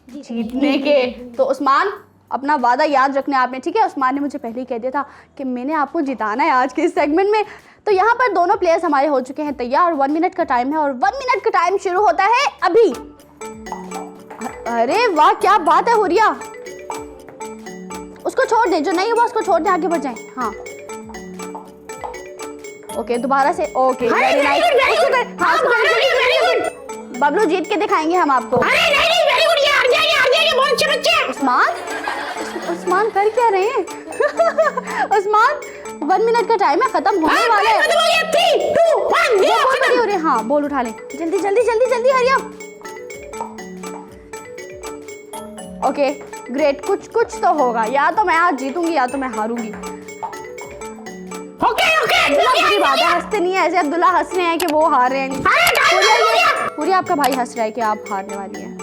जीतने के। तो उस्मान अपना वादा याद रखना आपने, ठीक है। उस्मान ने मुझे पहले ही कह दिया था कि मैंने आपको जिताना है आज के इस सेगमेंट में। तो यहाँ पर दोनों प्लेयर्स हमारे हो चुके हैं तैयार, 1 मिनट का टाइम है और 1 मिनट का टाइम शुरू होता है अभी। अरे वाह, क्या बात है हुरिया, उसको छोड़ दे, जो नहीं हुआ उसको छोड़ दे, आगे बढ़ जाए। हाँ ओके, दोबारा से, ओके, वेरी नाइस। बबलू जीत के दिखाएंगे हम आपको। उस्मान कर क्या रहे हैं? उस्मान 1 मिनट का टाइम है, खत्म होने वाला है। 3, 2, 1 हाँ, बॉल उठा ले, जल्दी जल्दी जल्दी जल्दी, हरी अप। ओके ग्रेट, कुछ तो होगा, या तो मैं आज जीतूंगी या तो मैं हारूंगी। बुरी बात है, हंसते नहीं है ऐसे, अब्दुल्ला हंस रहे हैं कि वो हार रहे हैं। पूरी आपका भाई हंस रहा है कि आप हारने वाली हैं।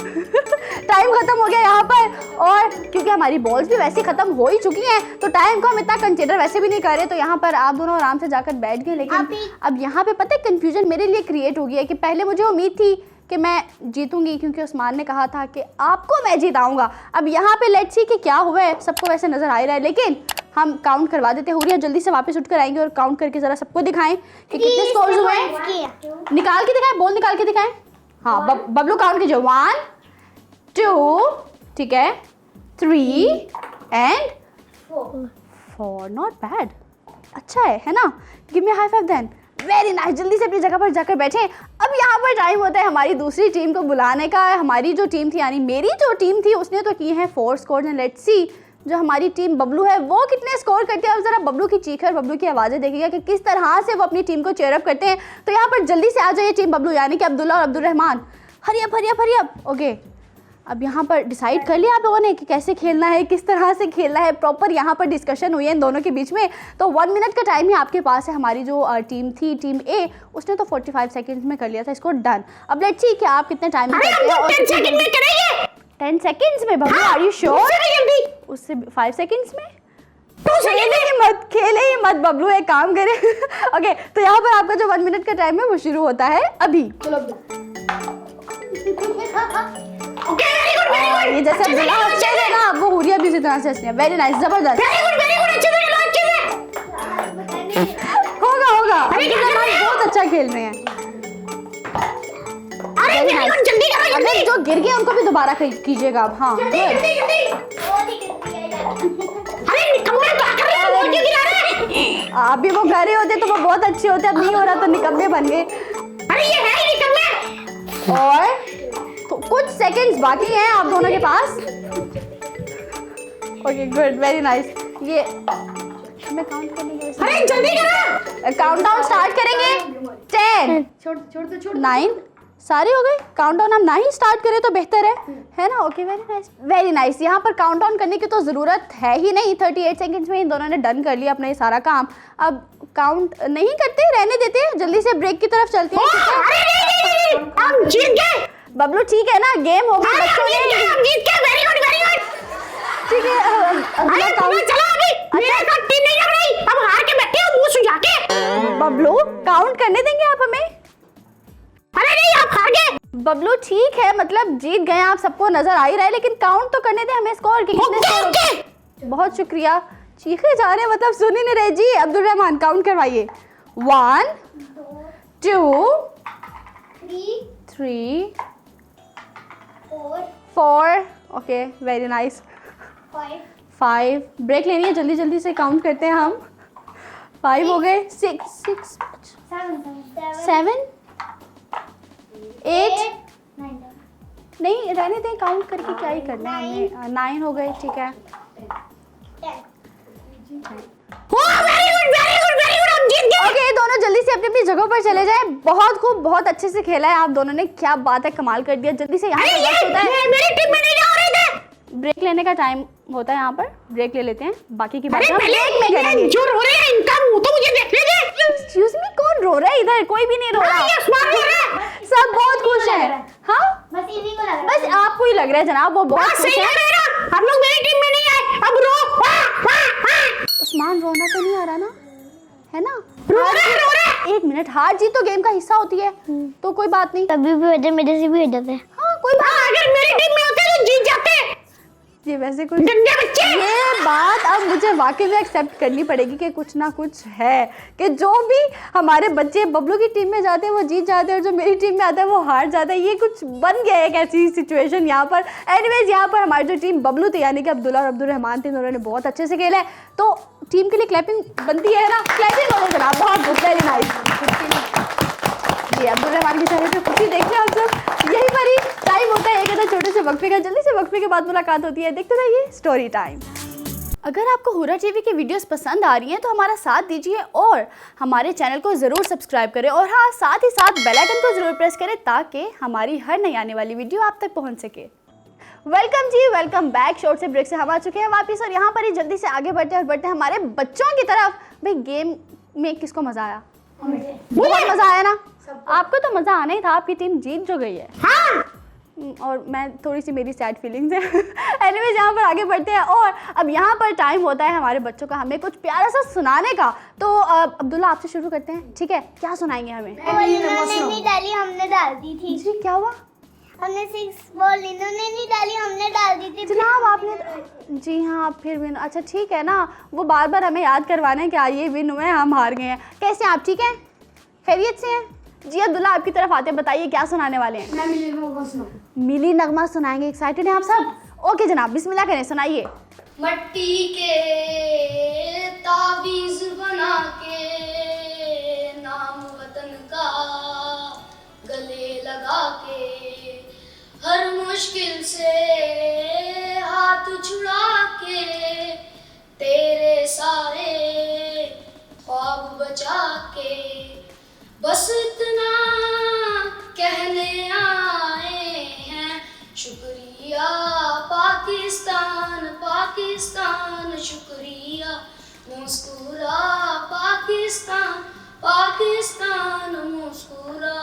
टाइम खत्म हो गया यहाँ पर, और क्योंकि हमारी बॉल्स भी वैसे खत्म हो ही चुकी हैं तो टाइम को हम इतना कंसिडर वैसे भी नहीं कर रहे। तो यहाँ पर आप दोनों आराम से जाकर बैठ गए, लेकिन अब यहाँ पे पता है कंफ्यूजन मेरे लिए क्रिएट हो गई है कि पहले मुझे उम्मीद थी कि मैं जीतूंगी क्योंकि उस्मान ने कहा था कि आपको मैं जिताऊंगा। अब यहाँ पे लेट्स सी कि क्या हुआ है, सबको वैसे नजर आ रहा है, लेकिन हम काउंट करवा देते हैं। हुरिया जल्दी से वापस उठ कर आएंगे और काउंट करके जरा सबको दिखाएं कि कितने स्कोर्स हुए हैं। निकाल के दिखाएं, बॉल निकाल के दिखाएं। हाँ बबलू काउंट कीजिए, 1 2, ठीक है, 3 and 4, नॉट बैड, अच्छा है ना। Give me high five then, very nice. जल्दी से अपनी जगह पर जाकर बैठे। अब यहाँ पर टाइम होता है हमारी दूसरी टीम को बुलाने का। हमारी जो टीम थी, यानी मेरी जो टीम थी, उसने तो किए हैं 4 स्कोर एंड लेट्स सी जो हमारी टीम बबलू है वो कितने स्कोर करते हैं। और जरा बबलू की चीख और बबलू की आवाज़ें देखिएगा कि किस तरह से वो अपनी टीम को चेयर अप करते हैं। तो यहाँ पर जल्दी से आ जाइए टीम बबलू, यानी कि अब्दुल्ला और Abdul Rahman. Hurry up. Okay, अब यहाँ पर डिसाइड कर लिया आप लोगों ने कि कैसे खेलना है, किस तरह से खेलना है, प्रॉपर यहाँ पर डिस्कशन हुई है इन दोनों के बीच में। तो 1 मिनट का टाइम ही आपके पास है। हमारी जो टीम थी, टीम ए, उसने तो 45 सेकंड्स में कर लिया था इसको डन। अब लेट्स सी कि आप कितने टाइम में करते हैं। 10 सेकंड्स में बबलू, आर यू श्योर? उससे 5 सेकंड्स में खेले ही मत बबलू, एक काम करें। ओके, तो यहाँ पर आपका जो 1 मिनट का टाइम है वो शुरू होता है अभी। ये जैसे अब्दुल्ला हंसते हैं ना, वो हुरिया भी उसी तरह से हंसती है। वेरी नाइस, जबरदस्त, होगा। बहुत अच्छा खेल रहे हैं। अगर जो गिर गए उनको भी दोबारा कीजिएगा आप। हाँ अभी वो ग रहे होते तो वो बहुत अच्छे होते, अब नहीं हो रहा तो निकम्मे बन गए। और तो कुछ सेकंड्स बाकी हैं आप दोनों के पास। Okay good, very nice. ये मैं काउंट करने के लिए जल्दी करो, काउंटडाउन स्टार्ट करेंगे। 10 छोड़ 9 सारे हो गए। काउंटडाउन हम ना ही स्टार्ट करें तो बेहतर है ना। Okay very nice. यहाँ पर काउंटडाउन करने की तो ज़रूरत है ही नहीं, 38 सेकंड्स में इन दोनों ने डन कर लिया अपना ये सारा काम। अब काउंट नहीं करते, रहने देते हैं, जल्दी से ब्रेक की तरफ चलते हैं। हम जीत गए बबलू, ठीक है ना, गेम हो गई बच्चों ने, जीत गए, वेरी गुड। ठीक है। अरे चलो अभी मेरे साथ टीम नहीं लग रही, अब हार के बैठे हो मुंह सुझा के। बबलू काउंट करने देंगे आप हमें? अरे नहीं, आप हार गए। बबलू ठीक है, मतलब जीत गए आप, सबको नजर आ ही रहा है, लेकिन काउंट तो करने दे हमें स्कोर के कितने स्कोर। बहुत शुक्रिया, चीखे जा रहे मतलब सुन ही नहीं रहे जी। अब्दुल रहमान काउंट करवाइए। 1 2 3 4 ओके वेरी नाइस। 5 ब्रेक लेनी है, जल्दी जल्दी से काउंट करते हैं हम। 5 हो गए, 6 7 8 नहीं रहने दें, काउंट करके क्या ही करना है हमें। 9 हो गए, ठीक है। ओके, दोनों जल्दी से अपनी अपनी जगहों पर चले जाएं। बहुत खूब, बहुत अच्छे से खेला है आप दोनों ने, क्या बात है, कमाल कर दिया। जल्दी से यहाँ पर वक्त होता है, मेरी टीम में नहीं जा रहे थे। ब्रेक लेने का टाइम होता है, यहाँ पर ब्रेक ले लेते हैं, बाकी की बात हम ब्रेक में करेंगे। जो रो रहे हैं इनका मुंह तो मुझे देखने दे। एक्सक्यूज मी, कौन रो रहा है इधर? कोई भी नहीं रो रहा, ये उस्मान रो रहा है। सब बहुत खुश हैं। हाँ बस इसी को लग बस आपको ही लग रहा है जनाब, वो बहुत खुश सही है। लग रहा है ना, हम लोग मेरी टीम में नहीं आए, अब रो। उस्मान रोना तो नहीं आ रहा ना, है ना? रो रहा। एक मिनट, हार जीत तो गेम का हिस्सा होती है, तो कोई बात नहीं। कभी भी वजह मेरे से भी हो जाते हैं। हाँ कोई बात अगर मेरी टीम में होते तो जीत जाते। ये वैसे कुछ गंदे बच्चे। ये बात अब मुझे वाकई में एक्सेप्ट करनी पड़ेगी कि कुछ ना कुछ है, कि जो भी हमारे बच्चे बबलू की टीम में जाते हैं वो जीत जाते हैं और जो मेरी टीम में आता है वो हार जाता है। ये कुछ बन गया है एक ऐसी सिचुएशन यहाँ पर। एनीवेज, यहाँ पर हमारी जो टीम बबलू थी यानी कि अब्दुल्ला और अब्दुल रहमान थे, उन्होंने बहुत अच्छे से खेला है, तो टीम के लिए क्लैपिंग बनती है ना? क्लैपिंग हो जनाब, बहुत गुड, वेरी नाइस। जी अब्दुल रहमान के चेहरे पे खुशी देख रहे हैं आप सब। यही पर ही टाइम होता है एक ऐसा छोटे से वक्फे का, जल्दी से वक्फे के बाद मुलाकात होती है। देखते रहिए स्टोरी टाइम। अगर आपको हुरा टीवी की वीडियोस पसंद आ रही हैं तो हमारा साथ दीजिए और हमारे चैनल को ज़रूर सब्सक्राइब करें, और हाँ साथ ही साथ बेल आइकन को ज़रूर प्रेस करें ताकि हमारी हर नई आने वाली वीडियो आप तक पहुंच सके। वेलकम जी, वेलकम बैक। शॉर्ट से ब्रेक से हम आ चुके हैं वापस और यहाँ पर ही जल्दी से आगे बढ़ते हैं हमारे बच्चों की तरफ। भाई गेम में किसको मज़ा आया? बहुत मज़ा आया ना? आपको तो मज़ा आना ही था, आपकी टीम जीत जो गई है। हाँ। और मैं थोड़ी सी मेरी सैड फीलिंग्स है। एनीवेज, यहाँ पर आगे बढ़ते हैं और अब यहाँ पर टाइम होता है हमारे बच्चों का हमें कुछ प्यारा सा सुनाने का। तो अब्दुल्ला आपसे शुरू करते हैं, ठीक है? क्या सुनाएंगे हमें? इन्होंने नहीं डाली, हमने डाल दी थी। जी क्या हुआ? हमने 6 बॉल इन्होंने नहीं डाली, हमने डाल दी थी। जनाब आपने, जी हाँ आप फिर विन। अच्छा ठीक है ना, वो बार बार हमें याद करवाना है कि ये विन हुए हैं, हम हार गए हैं। कैसे आप, ठीक हैं? खैरियत से हैं? जी अब्दुल्ला आपकी तरफ आते हैं, बताइए क्या सुनाने वाले हैं? मैं मिली नगमा सुनाऊं। मिली नगमा सुनाएंगे, एक्साइटेड हैं आप सब? ओके जनाब, बिस्मिल्लाह करें, सुनाइए। मट्टी के ताबीज बना के नाम वतन का गले लगा के हर मुश्किल से हाथ छुड़ा के तेरे सारे ख्वाब बचा के बस इतना कहने आए हैं शुक्रिया पाकिस्तान पाकिस्तान शुक्रिया मुस्कुरा पाकिस्तान पाकिस्तान मुस्कुरा।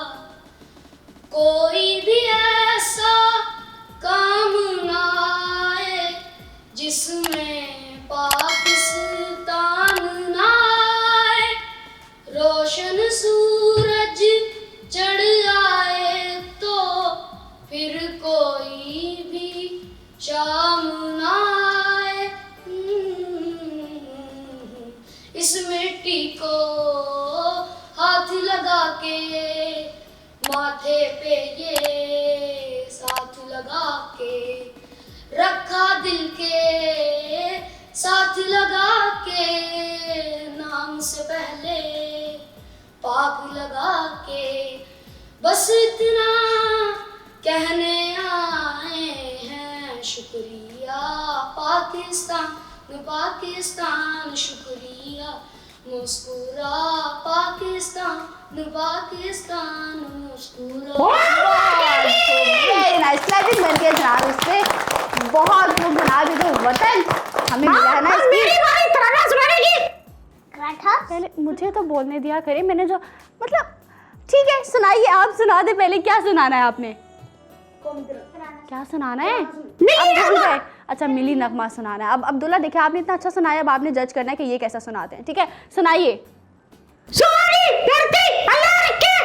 कोई भी ऐसा काम ना आए जिसमें पाकिस्तान ना आए, रोशन सूरज चढ़ आए तो फिर कोई भी शाम ना आए। इस मिट्टी को हाथ लगा के माथे पे ये साथ लगा के रखा दिल के साथ लगा के नाम से पहले पाक लगा के बस इतना कहने आए हैं शुक्रिया पाकिस्तान पाकिस्तान शुक्रिया मुस्कुरा पाकिस्तान पाकिस्तान मुस्कुरा। वेरी नाइस, क्लैपिंग बनती है जनाब इससे। बहुत खूब जनाब, ये जो वतन हमें मिला है ना, मेरी बारी तराना सुनाने की। पहले मुझे तो बोलने दिया करें, मैंने जो मतलब ठीक है सुनाइए, आप सुना दे पहले। क्या सुनाना है आपने? क्या सुनाना है? अब भूल गए। अच्छा मिली नगमा सुनाना है। अब अब्दुल्ला देखिए आपने इतना अच्छा सुनाया, अब आपने जज करना है कि ये कैसा सुनाते हैं, ठीक है? सुनाइए। सॉरी धरती अल्लाह रखे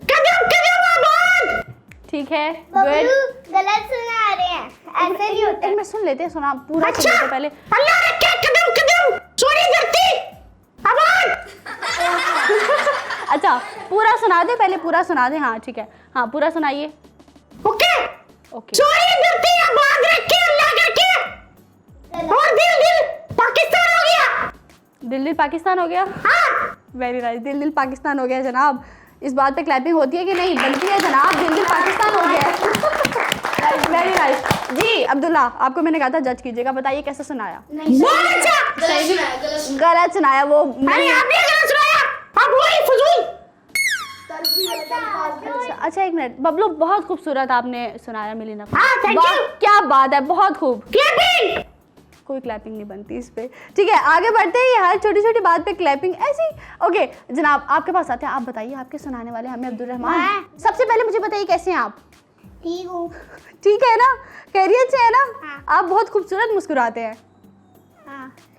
कदम कदम आबाद। ठीक है, बबलू गुड। गलत सुना रहे हैं, ऐसे नहीं होता। एक में सुन लेते हैं, सुना पूरा सुन अच्छा लेते हैं पहले। अल्लाह रखे कदम कदम सॉरी धरती आबाद। अच्छा पूरा सुना दे पहले, पूरा सुना दे। हाँ ठीक है, हाँ पूरा सुनाइए। Okay okay. सॉरी धरती आबाद रखे अल्लाह करके और दिल दिल पाकिस्तान हो गया। दिल दिल पाकिस्तान हो गया। हाँ वेरी नाइस, दिल दिल पाकिस्तान हो गया जनाब। इस बात पे क्लैपिंग होती है कि नहीं? बनती है जनाब, दिल दिल पाकिस्तान हो गया। Very nice. जी अब्दुल्ला आपको मैंने कहा था जज कीजिएगा, बताइए कैसा सुनाया? बहुत अच्छा। गलत सुनाया गलत सुनाया। गलत सुनाया वो। अरे आपने गलत सुनाया, आप वही फजूल। अच्छा एक मिनट, बबलू बहुत खूबसूरत आपने सुनाया मिली नगमा। हाँ, thank you। क्या बात है, बहुत खूब। क्लैपिंग कोई क्लैपिंग नहीं बनती इस पे। ठीक है, आगे बढ़ते हैं। हर छोटी छोटी बात पे क्लैपिंग ऐसी। ओके जनाब, आपके पास आते हैं, आप बताइए, आपके सुनाने वाले हमें अब्दुल रहमान। सबसे पहले मुझे बताइए कैसे हैं आप? ठीक हूँ। ठीक है ना, खैरियत से है ना? आप बहुत खूबसूरत मुस्कुराते हैं।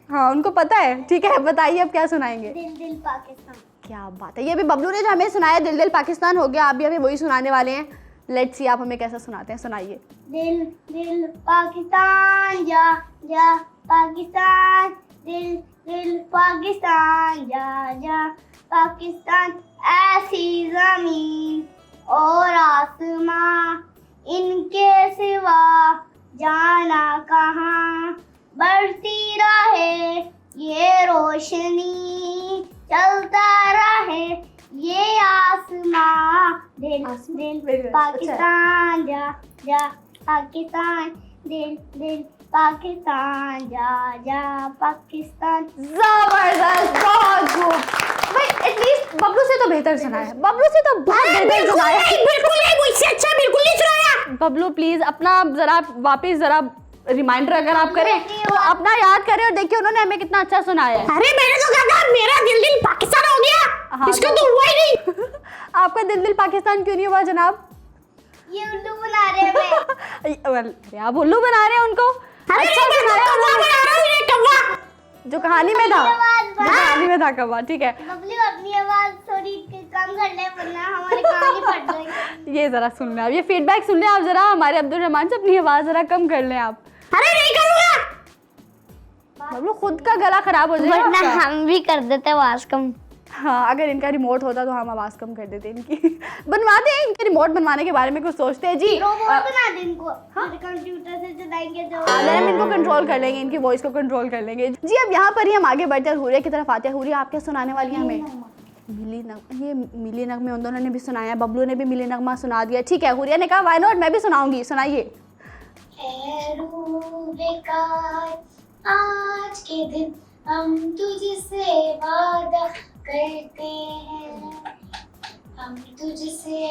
हाँ उनको पता है। ठीक है, बताइए अब क्या सुनाएंगे? दिल दिल पाकिस्तान। क्या बात है, ये भी बबलू ने जो हमें सुनाया, दिल दिल पाकिस्तान हो गया, आप भी हमें वही सुनाने वाले हैं। लेट्स सी आप हमें कैसा सुनाते हैं, सुनाइए। दिल दिल पाकिस्तान जा जा पाकिस्तान, दिल दिल पाकिस्तान जा जा पाकिस्तान, ऐसी जमीन और आसमां, इनके सिवा जाना कहाँ, बढ़ती रहे ये रोशनी, चलता रहे ये आसमां, दिल दिल पाकिस्तान जा जा पाकिस्तान, दिल दिल पाकिस्तान जा जा पाकिस्तान। जबरदस्त, बहुत खूब भाई। एटलीस्ट बबलू से तो बेहतर सुनाया, बबलू से तो बहुत बेहतर सुनाया। बिल्कुल नहीं, मुझसे अच्छा बिल्कुल नहीं सुनाया। बबलू प्लीज अपना जरा वापस जरा रिमाइंडर अगर आप करें तो अपना याद करें और देखिए उन्होंने हमें कितना अच्छा सुनाया है। अरे मैंने तो कहा था मेरा दिल दिल पाकिस्तान हो गया। हाँ, इसका तो हुआ ही नहीं। आपका दिल दिल पाकिस्तान क्यों नहीं हुआ जनाब? ये उल्लू बना रहे हैं। अरे आप उल्लू बना रहे हैं उनको। अरे अच्छा मैं सुनाया तो उन्होंने। बना रहा हूँ ये कौवा। जो कहानी में था, जो कहानी में था कौवा। ठीक है, बबलू अपनी आवाज थोड़ी कम कर ले वरना हमारे कान ही फट जाएंगे। ये जरा सुन लें आप, ये फीडबैक सुन लें आप जरा हमारे अब्दुल रहमान से, अपनी आवाज जरा कम कर लें आप। अरे नहीं करूँगा। बबलू खुद का गला खराब हो जाएगा वरना आपका। हम भी कर देते आवाज कम। हाँ अगर इनका रिमोट होता तो हम आवाज़ कम कर देते इनकी। बनवाते हैं, इनके रिमोट बनवाने के बारे में कुछ सोचते हैं जी। रोबोट बना दे इनको। कंप्यूटर से चलाएंगे जो। हम इनको कंट्रोल कर लेंगे, इनकी वॉइस को कंट्रोल कर लेंगे जी। अब यहाँ पर ही हम आगे बढ़ते हैं, हुरिया की तरफ आते हैं। हुरिया आप क्या सुनाने वाली हैं हमें? ये मिली नगमे उन दोनों ने भी सुनाया, बबलू ने भी मिली नगमा सुना दिया। ठीक है, हुरिया ने कहा व्हाई नॉट, मैं भी सुनाऊंगी, सुनाइए। आज के दिन हम तुझसे वादा करते हैं, हम तुझसे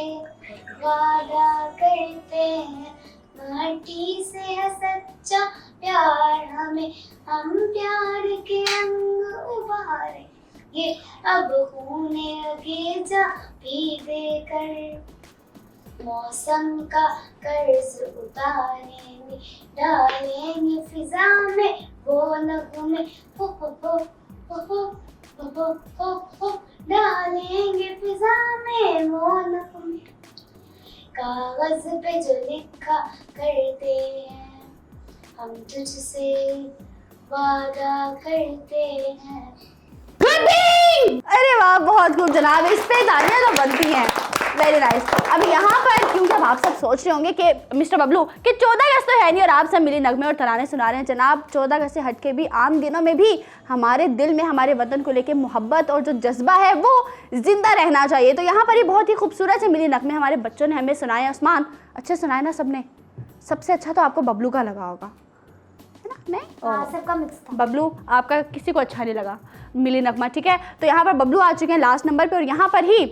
वादा करते हैं, माटी से है सच्चा प्यार हमें, हम प्यार के अंग उभारेंगे, अब होने लगे जा पी देकर, मौसम का कर्ज उतारेंगे, डालेंगे फिजा में वो नगमे, हो हो हो हो हो हो हो, डालेंगे फिजा में वो नगमे, कागज पे जो लिखा करते हैं, हम तुझसे वादा करते हैं। अरे वाह, बहुत खूब जनाब, इस पे तालियां तो बनती हैं। Very nice. अब यहाँ पर क्योंकि अब आप सब सोच रहे होंगे कि मिस्टर बबलू कि 14 अगस्त तो है नहीं और आप सब मिली नगमे और तराने सुना रहे हैं। जनाब 14 अगस्त से हट के भी आम दिनों में भी हमारे दिल में हमारे वतन को लेके मोहब्बत और जो जज्बा है वो जिंदा रहना चाहिए। तो यहाँ पर ही बहुत ही खूबसूरत से मिली नगमे हमारे बच्चों ने हमें सुनाए। उस्मान अच्छे सुनाए ना सबने? सबसे अच्छा तो आपको बबलू का लगा होगा, है ना? नहीं सबका मिक्स था। बबलू आपका किसी को अच्छा नहीं लगा मिली नगमा। ठीक है, तो यहाँ पर बबलू आ चुके हैं लास्ट नंबर पे और यहाँ पर ही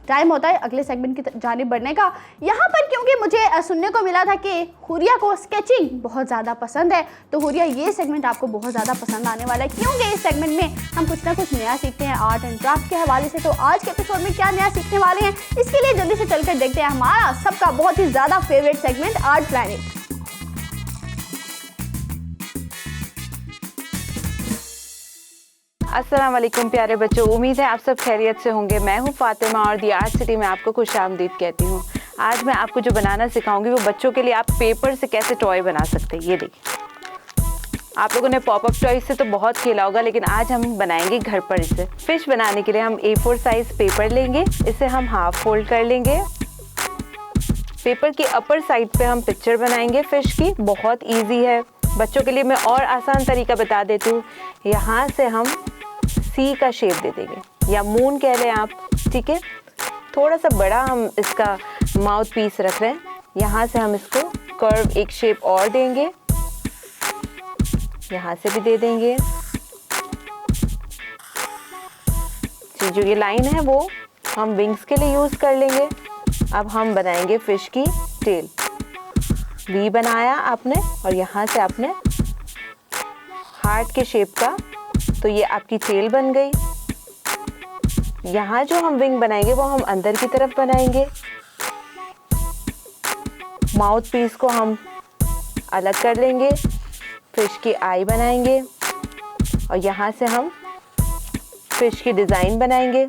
टाइम होता है अगले सेगमेंट की जानिब बढ़ने का। यहाँ पर क्योंकि मुझे सुनने को मिला था कि हुरिया को स्केचिंग बहुत ज़्यादा पसंद है, तो हुरिया ये सेगमेंट आपको बहुत ज़्यादा पसंद आने वाला है क्योंकि इस सेगमेंट में हम कुछ ना कुछ नया सीखते हैं आर्ट एंड क्राफ्ट के हवाले से। तो आज के एपिसोड में क्या नया सीखने वाले हैं इसके लिए जल्दी से चलकर देखते हैं हमारा सबका बहुत ही ज़्यादा फेवरेट सेगमेंट आर्ट प्लैनेट। अस्सलाम वालेकुम प्यारे बच्चों, उम्मीद है आप सब खैरियत से होंगे। मैं हूं फातिमा और दी आर्ट सिटी में आपको खुशामदीद कहती हूं। आज मैं आपको जो बनाना सिखाऊंगी वो बच्चों के लिए आप पेपर से कैसे टॉय बना सकते हैं। ये देखिए, आप लोगों ने पॉपअप टॉय से तो बहुत खेला होगा, लेकिन आज हम बनाएंगे घर पर इसे। फिश बनाने के लिए हम A4 साइज पेपर लेंगे, इसे हम हाफ फोल्ड कर लेंगे। पेपर की अपर साइड पे हम पिक्चर बनाएंगे फिश की। बहुत ईजी है बच्चों के लिए, मैं और आसान तरीका बता देती हूँ। यहाँ से हम सी का शेप दे देंगे या मून कह लें आप, ठीक है। थोड़ा सा बड़ा हम इसका माउथ पीस रख रहे हैं। यहाँ से हम इसको कर्व एक शेप और देंगे, यहाँ से भी दे देंगे। जो ये लाइन है वो हम विंग्स के लिए यूज़ कर लेंगे। अब हम बनाएंगे फिश की टेल। वी बनाया आपने और यहाँ से आपने हार्ट के शेप का। तो ये आपकी टेल बन गई। यहाँ जो हम विंग बनाएंगे वो हम अंदर की तरफ बनाएंगे। माउथ पीस को हम अलग कर लेंगे, फिश की आई बनाएंगे और यहाँ से हम फिश की डिज़ाइन बनाएंगे।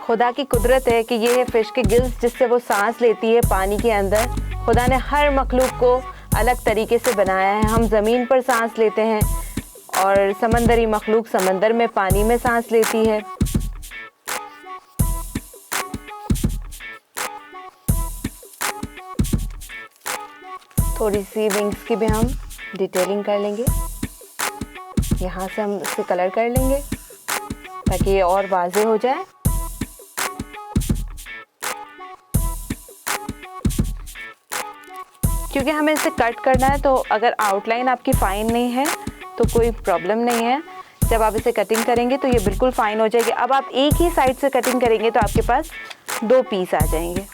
खुदा की कुदरत है कि ये है फिश के गिल्स जिससे वो सांस लेती है पानी के अंदर। खुदा ने हर मखलूक को अलग तरीके से बनाया है। हम ज़मीन पर सांस लेते हैं और समंदरी मखलूक समंदर में पानी में सांस लेती है। थोड़ी सी विंग्स की भी हम डिटेलिंग कर लेंगे। यहाँ से हम इसे कलर कर लेंगे ताकि ये और वाज़ेह हो जाए। क्योंकि हमें इसे कट करना है, तो अगर आउटलाइन आपकी फ़ाइन नहीं है तो कोई प्रॉब्लम नहीं है। जब आप इसे कटिंग करेंगे तो ये बिल्कुल फ़ाइन हो जाएगी। अब आप एक ही साइड से कटिंग करेंगे तो आपके पास 2 पीस आ जाएंगे।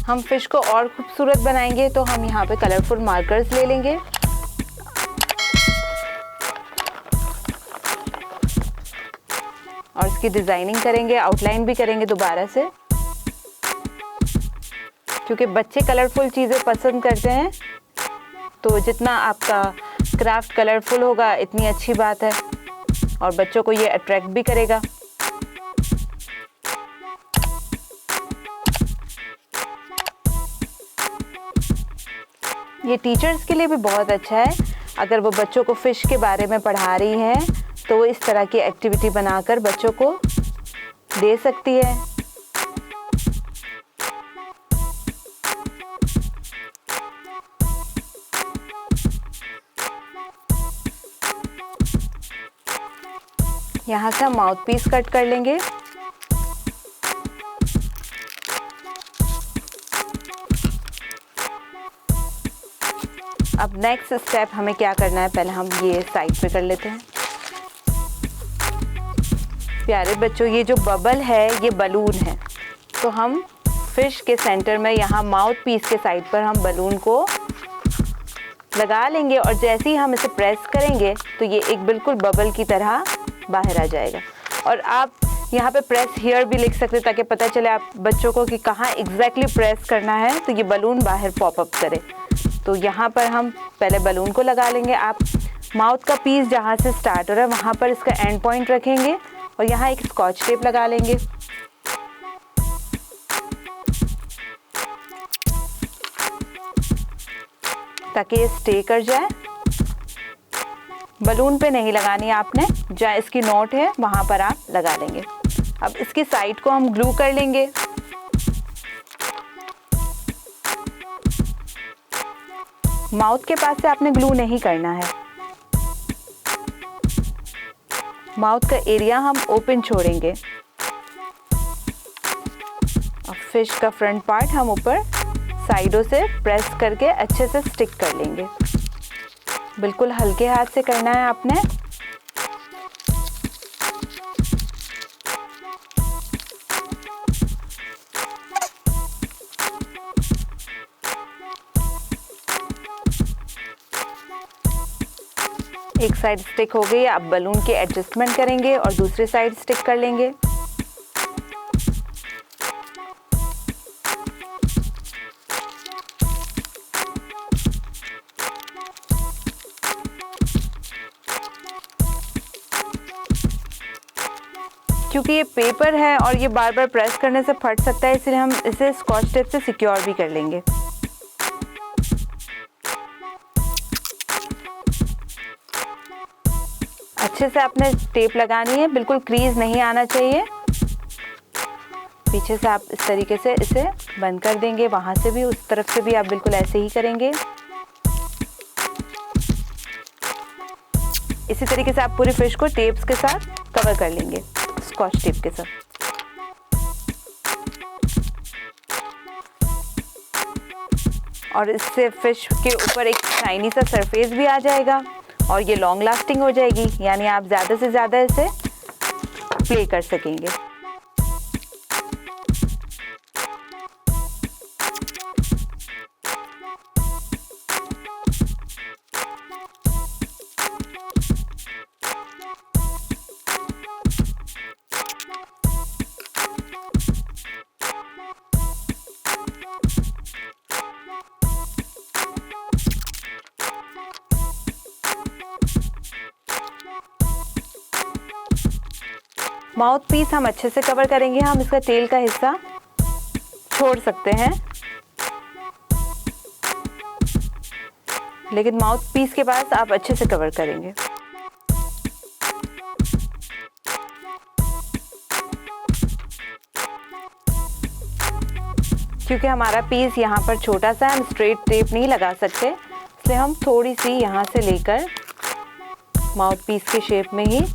हम फिश को और खूबसूरत बनाएंगे तो हम यहाँ पे कलरफुल मार्कर्स ले लेंगे। और इसकी डिज़ाइनिंग करेंगे, आउटलाइन भी करेंगे दोबारा से। क्योंकि बच्चे कलरफुल चीज़ें पसंद करते हैं, तो जितना आपका क्राफ्ट कलरफुल होगा इतनी अच्छी बात है और बच्चों को ये अट्रैक्ट भी करेगा। ये टीचर्स के लिए भी बहुत अच्छा है। अगर वो बच्चों को फ़िश के बारे में पढ़ा रही हैं तो वो इस तरह की एक्टिविटी बनाकर बच्चों को दे सकती है। यहाँ से हम माउथ पीस कट कर लेंगे। अब नेक्स्ट स्टेप हमें क्या करना है, पहले हम ये साइड पे कर लेते हैं। प्यारे बच्चों, ये जो बबल है ये बलून है, तो हम फिश के सेंटर में यहाँ माउथ पीस के साइड पर हम बलून को लगा लेंगे और जैसे ही हम इसे प्रेस करेंगे तो ये एक बिल्कुल बबल की तरह बाहर आ जाएगा। और आप यहाँ पे प्रेस हियर भी लिख सकते हैं ताकि पता चले आप बच्चों को कि कहाँ एग्जैक्टली प्रेस करना है तो ये बलून बाहर पॉपअप करे। तो यहाँ पर हम पहले बलून को लगा लेंगे। आप माउथ का पीस जहाँ से स्टार्ट हो रहा है वहाँ पर इसका एंड पॉइंट रखेंगे और यहाँ एक स्कॉच टेप लगा लेंगे। ताकि ये स्टे कर जाए। बलून पे नहीं लगानी है आपने, जहाँ इसकी नोट है वहाँ पर आप लगा लेंगे। अब इसकी साइड को हम ग्लू कर लेंगे। माउथ के पास से आपने ग्लू नहीं करना है। माउथ का एरिया हम ओपन छोड़ेंगे और फिश का फ्रंट पार्ट हम ऊपर साइडों से प्रेस करके अच्छे से स्टिक कर लेंगे। बिल्कुल हल्के हाथ से करना है आपने। एक साइड स्टिक हो गई, आप बलून के एडजस्टमेंट करेंगे और दूसरी साइड स्टिक कर लेंगे। क्योंकि ये पेपर है और ये बार बार प्रेस करने से फट सकता है, इसलिए हम इसे स्कॉच टेप से सिक्योर भी कर लेंगे। अच्छे से आपने टेप लगानी है, बिल्कुल क्रीज नहीं आना चाहिए। पीछे से आप इस तरीके से इसे बंद कर देंगे, वहां से भी उस तरफ से भी आप बिल्कुल ऐसे ही करेंगे। इसी तरीके से आप पूरी फिश को टेप्स के साथ कवर कर लेंगे, स्कॉच टेप के साथ। और इससे फिश के ऊपर एक शाइनी सा सरफेस भी आ जाएगा और ये लॉन्ग लास्टिंग हो जाएगी, यानी आप ज़्यादा से ज़्यादा इसे प्ले कर सकेंगे। माउथ पीस हम अच्छे से कवर करेंगे, हम इसका टेल का हिस्सा छोड़ सकते हैं, लेकिन माउथ पीस के पास आप अच्छे से कवर करेंगे। क्योंकि हमारा पीस यहाँ पर छोटा सा है, हम स्ट्रेट टेप नहीं लगा सकते, इसलिए हम थोड़ी सी यहाँ से लेकर माउथ पीस के शेप में ही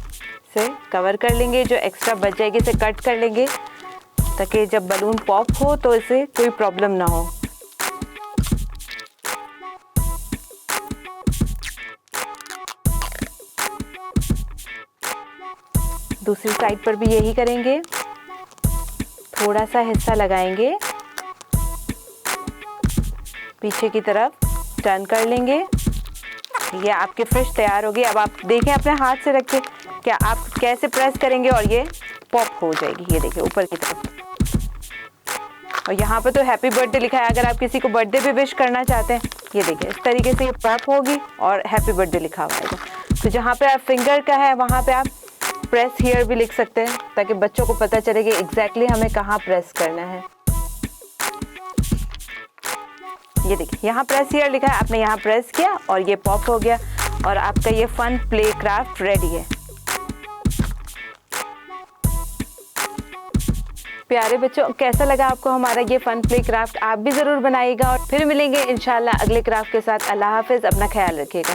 से कवर कर लेंगे। जो एक्स्ट्रा बच जाएगी इसे कट कर लेंगे ताकि जब बलून पॉप हो तो इसे कोई प्रॉब्लम ना हो। दूसरी साइड पर भी यही करेंगे, थोड़ा सा हिस्सा लगाएंगे, पीछे की तरफ टर्न कर लेंगे। ये आपकी फिश तैयार होगी। अब आप देखें अपने हाथ से रख के क्या आप कैसे प्रेस करेंगे और ये पॉप हो जाएगी। ये देखिए ऊपर की तरफ। और यहाँ पे तो हैप्पी बर्थडे लिखा है, अगर आप किसी को बर्थडे पे विश करना चाहते हैं, ये देखिए इस तरीके से ये पॉप होगी और हैप्पी बर्थडे लिखा हुआ है। तो जहाँ पे आप फिंगर का है वहाँ पे आप प्रेस हियर भी लिख सकते हैं ताकि बच्चों को पता चले कि एग्जैक्टली हमें कहाँ प्रेस करना है। ये देखिए यहाँ प्रेस हियर लिखा है, आपने यहाँ प्रेस किया और ये पॉप हो गया और आपका ये फन प्ले क्राफ्ट रेडी है। प्यारे बच्चों, कैसा लगा आपको हमारा ये फन प्ले क्राफ्ट? आप भी ज़रूर बनाइएगा और फिर मिलेंगे इंशाल्लाह अगले क्राफ्ट के साथ। अल्लाह हाफिज़, अपना ख्याल रखिएगा।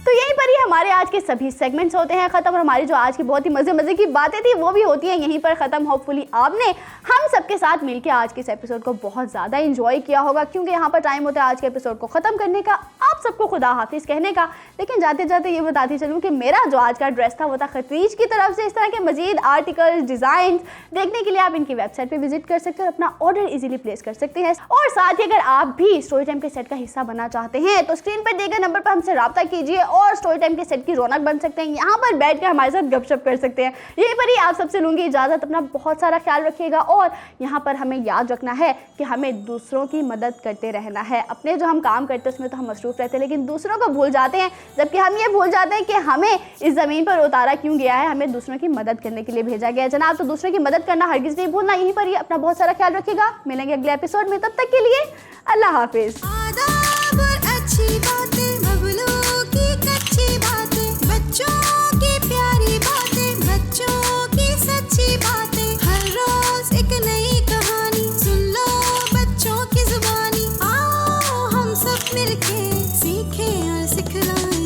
तो यहीं पर ही हमारे आज के सभी सेगमेंट्स होते हैं ख़त्म और हमारी जो आज की बहुत ही मज़े की बातें थी वो भी होती हैं यहीं पर ख़त्म। होपफुली आपने हम सबके साथ मिलकर आज के इस एपिसोड को बहुत ज़्यादा एंजॉय किया होगा, क्योंकि यहाँ पर टाइम होता है आज के एपिसोड को ख़त्म करने का, आप सबको खुदा हाफिज़ कहने का। लेकिन जाते जाते ये बताती चलूँ कि मेरा जो आज का ड्रेस था वो था खतीज की तरफ से। इस तरह के मज़ीद आर्टिकल्स, डिज़ाइन देखने के लिए आप इनकी वेबसाइट पर विजिट कर सकते हैं और अपना ऑर्डर ईजिली प्लेस कर सकते हैं। और साथ ही अगर आप भी स्टोरी टाइम के सेट का हिस्सा बनना चाहते हैं तो स्क्रीन पर दिए गए नंबर पर हमसे रब्ता कीजिए और स्टोरी टाइम के सेट की रौनक बन सकते हैं। यहाँ पर बैठ कर हमारे साथ गपशप कर सकते हैं। यहीं पर ही आप सबसे लूँगी इजाज़त। अपना बहुत सारा ख्याल रखिएगा और यहाँ पर हमें याद रखना है कि हमें दूसरों की मदद करते रहना है। अपने जो हम काम करते हैं उसमें तो हम मसरूफ़ रहते हैं, लेकिन दूसरों को भूल जाते हैं, जबकि हम ये भूल जाते हैं कि हमें इस ज़मीन पर उतारा क्यों गया है, हमें दूसरों की मदद करने के लिए भेजा गया है जनाब। तो दूसरों की मदद करना हरगिज़ नहीं भूलना। यहीं पर ही अपना बहुत सारा ख्याल रखिएगा। मिलेंगे अगले एपिसोड में, तब तक के लिए अल्लाह हाफिज़। अच्छी बातें, बबलों की कच्ची बातें, बच्चों की प्यारी बातें, बच्चों की सच्ची बातें, हर रोज एक नई कहानी सुन लो बच्चों की जुबानी। आओ हम सब मिलके सीखें और सिखलाएं।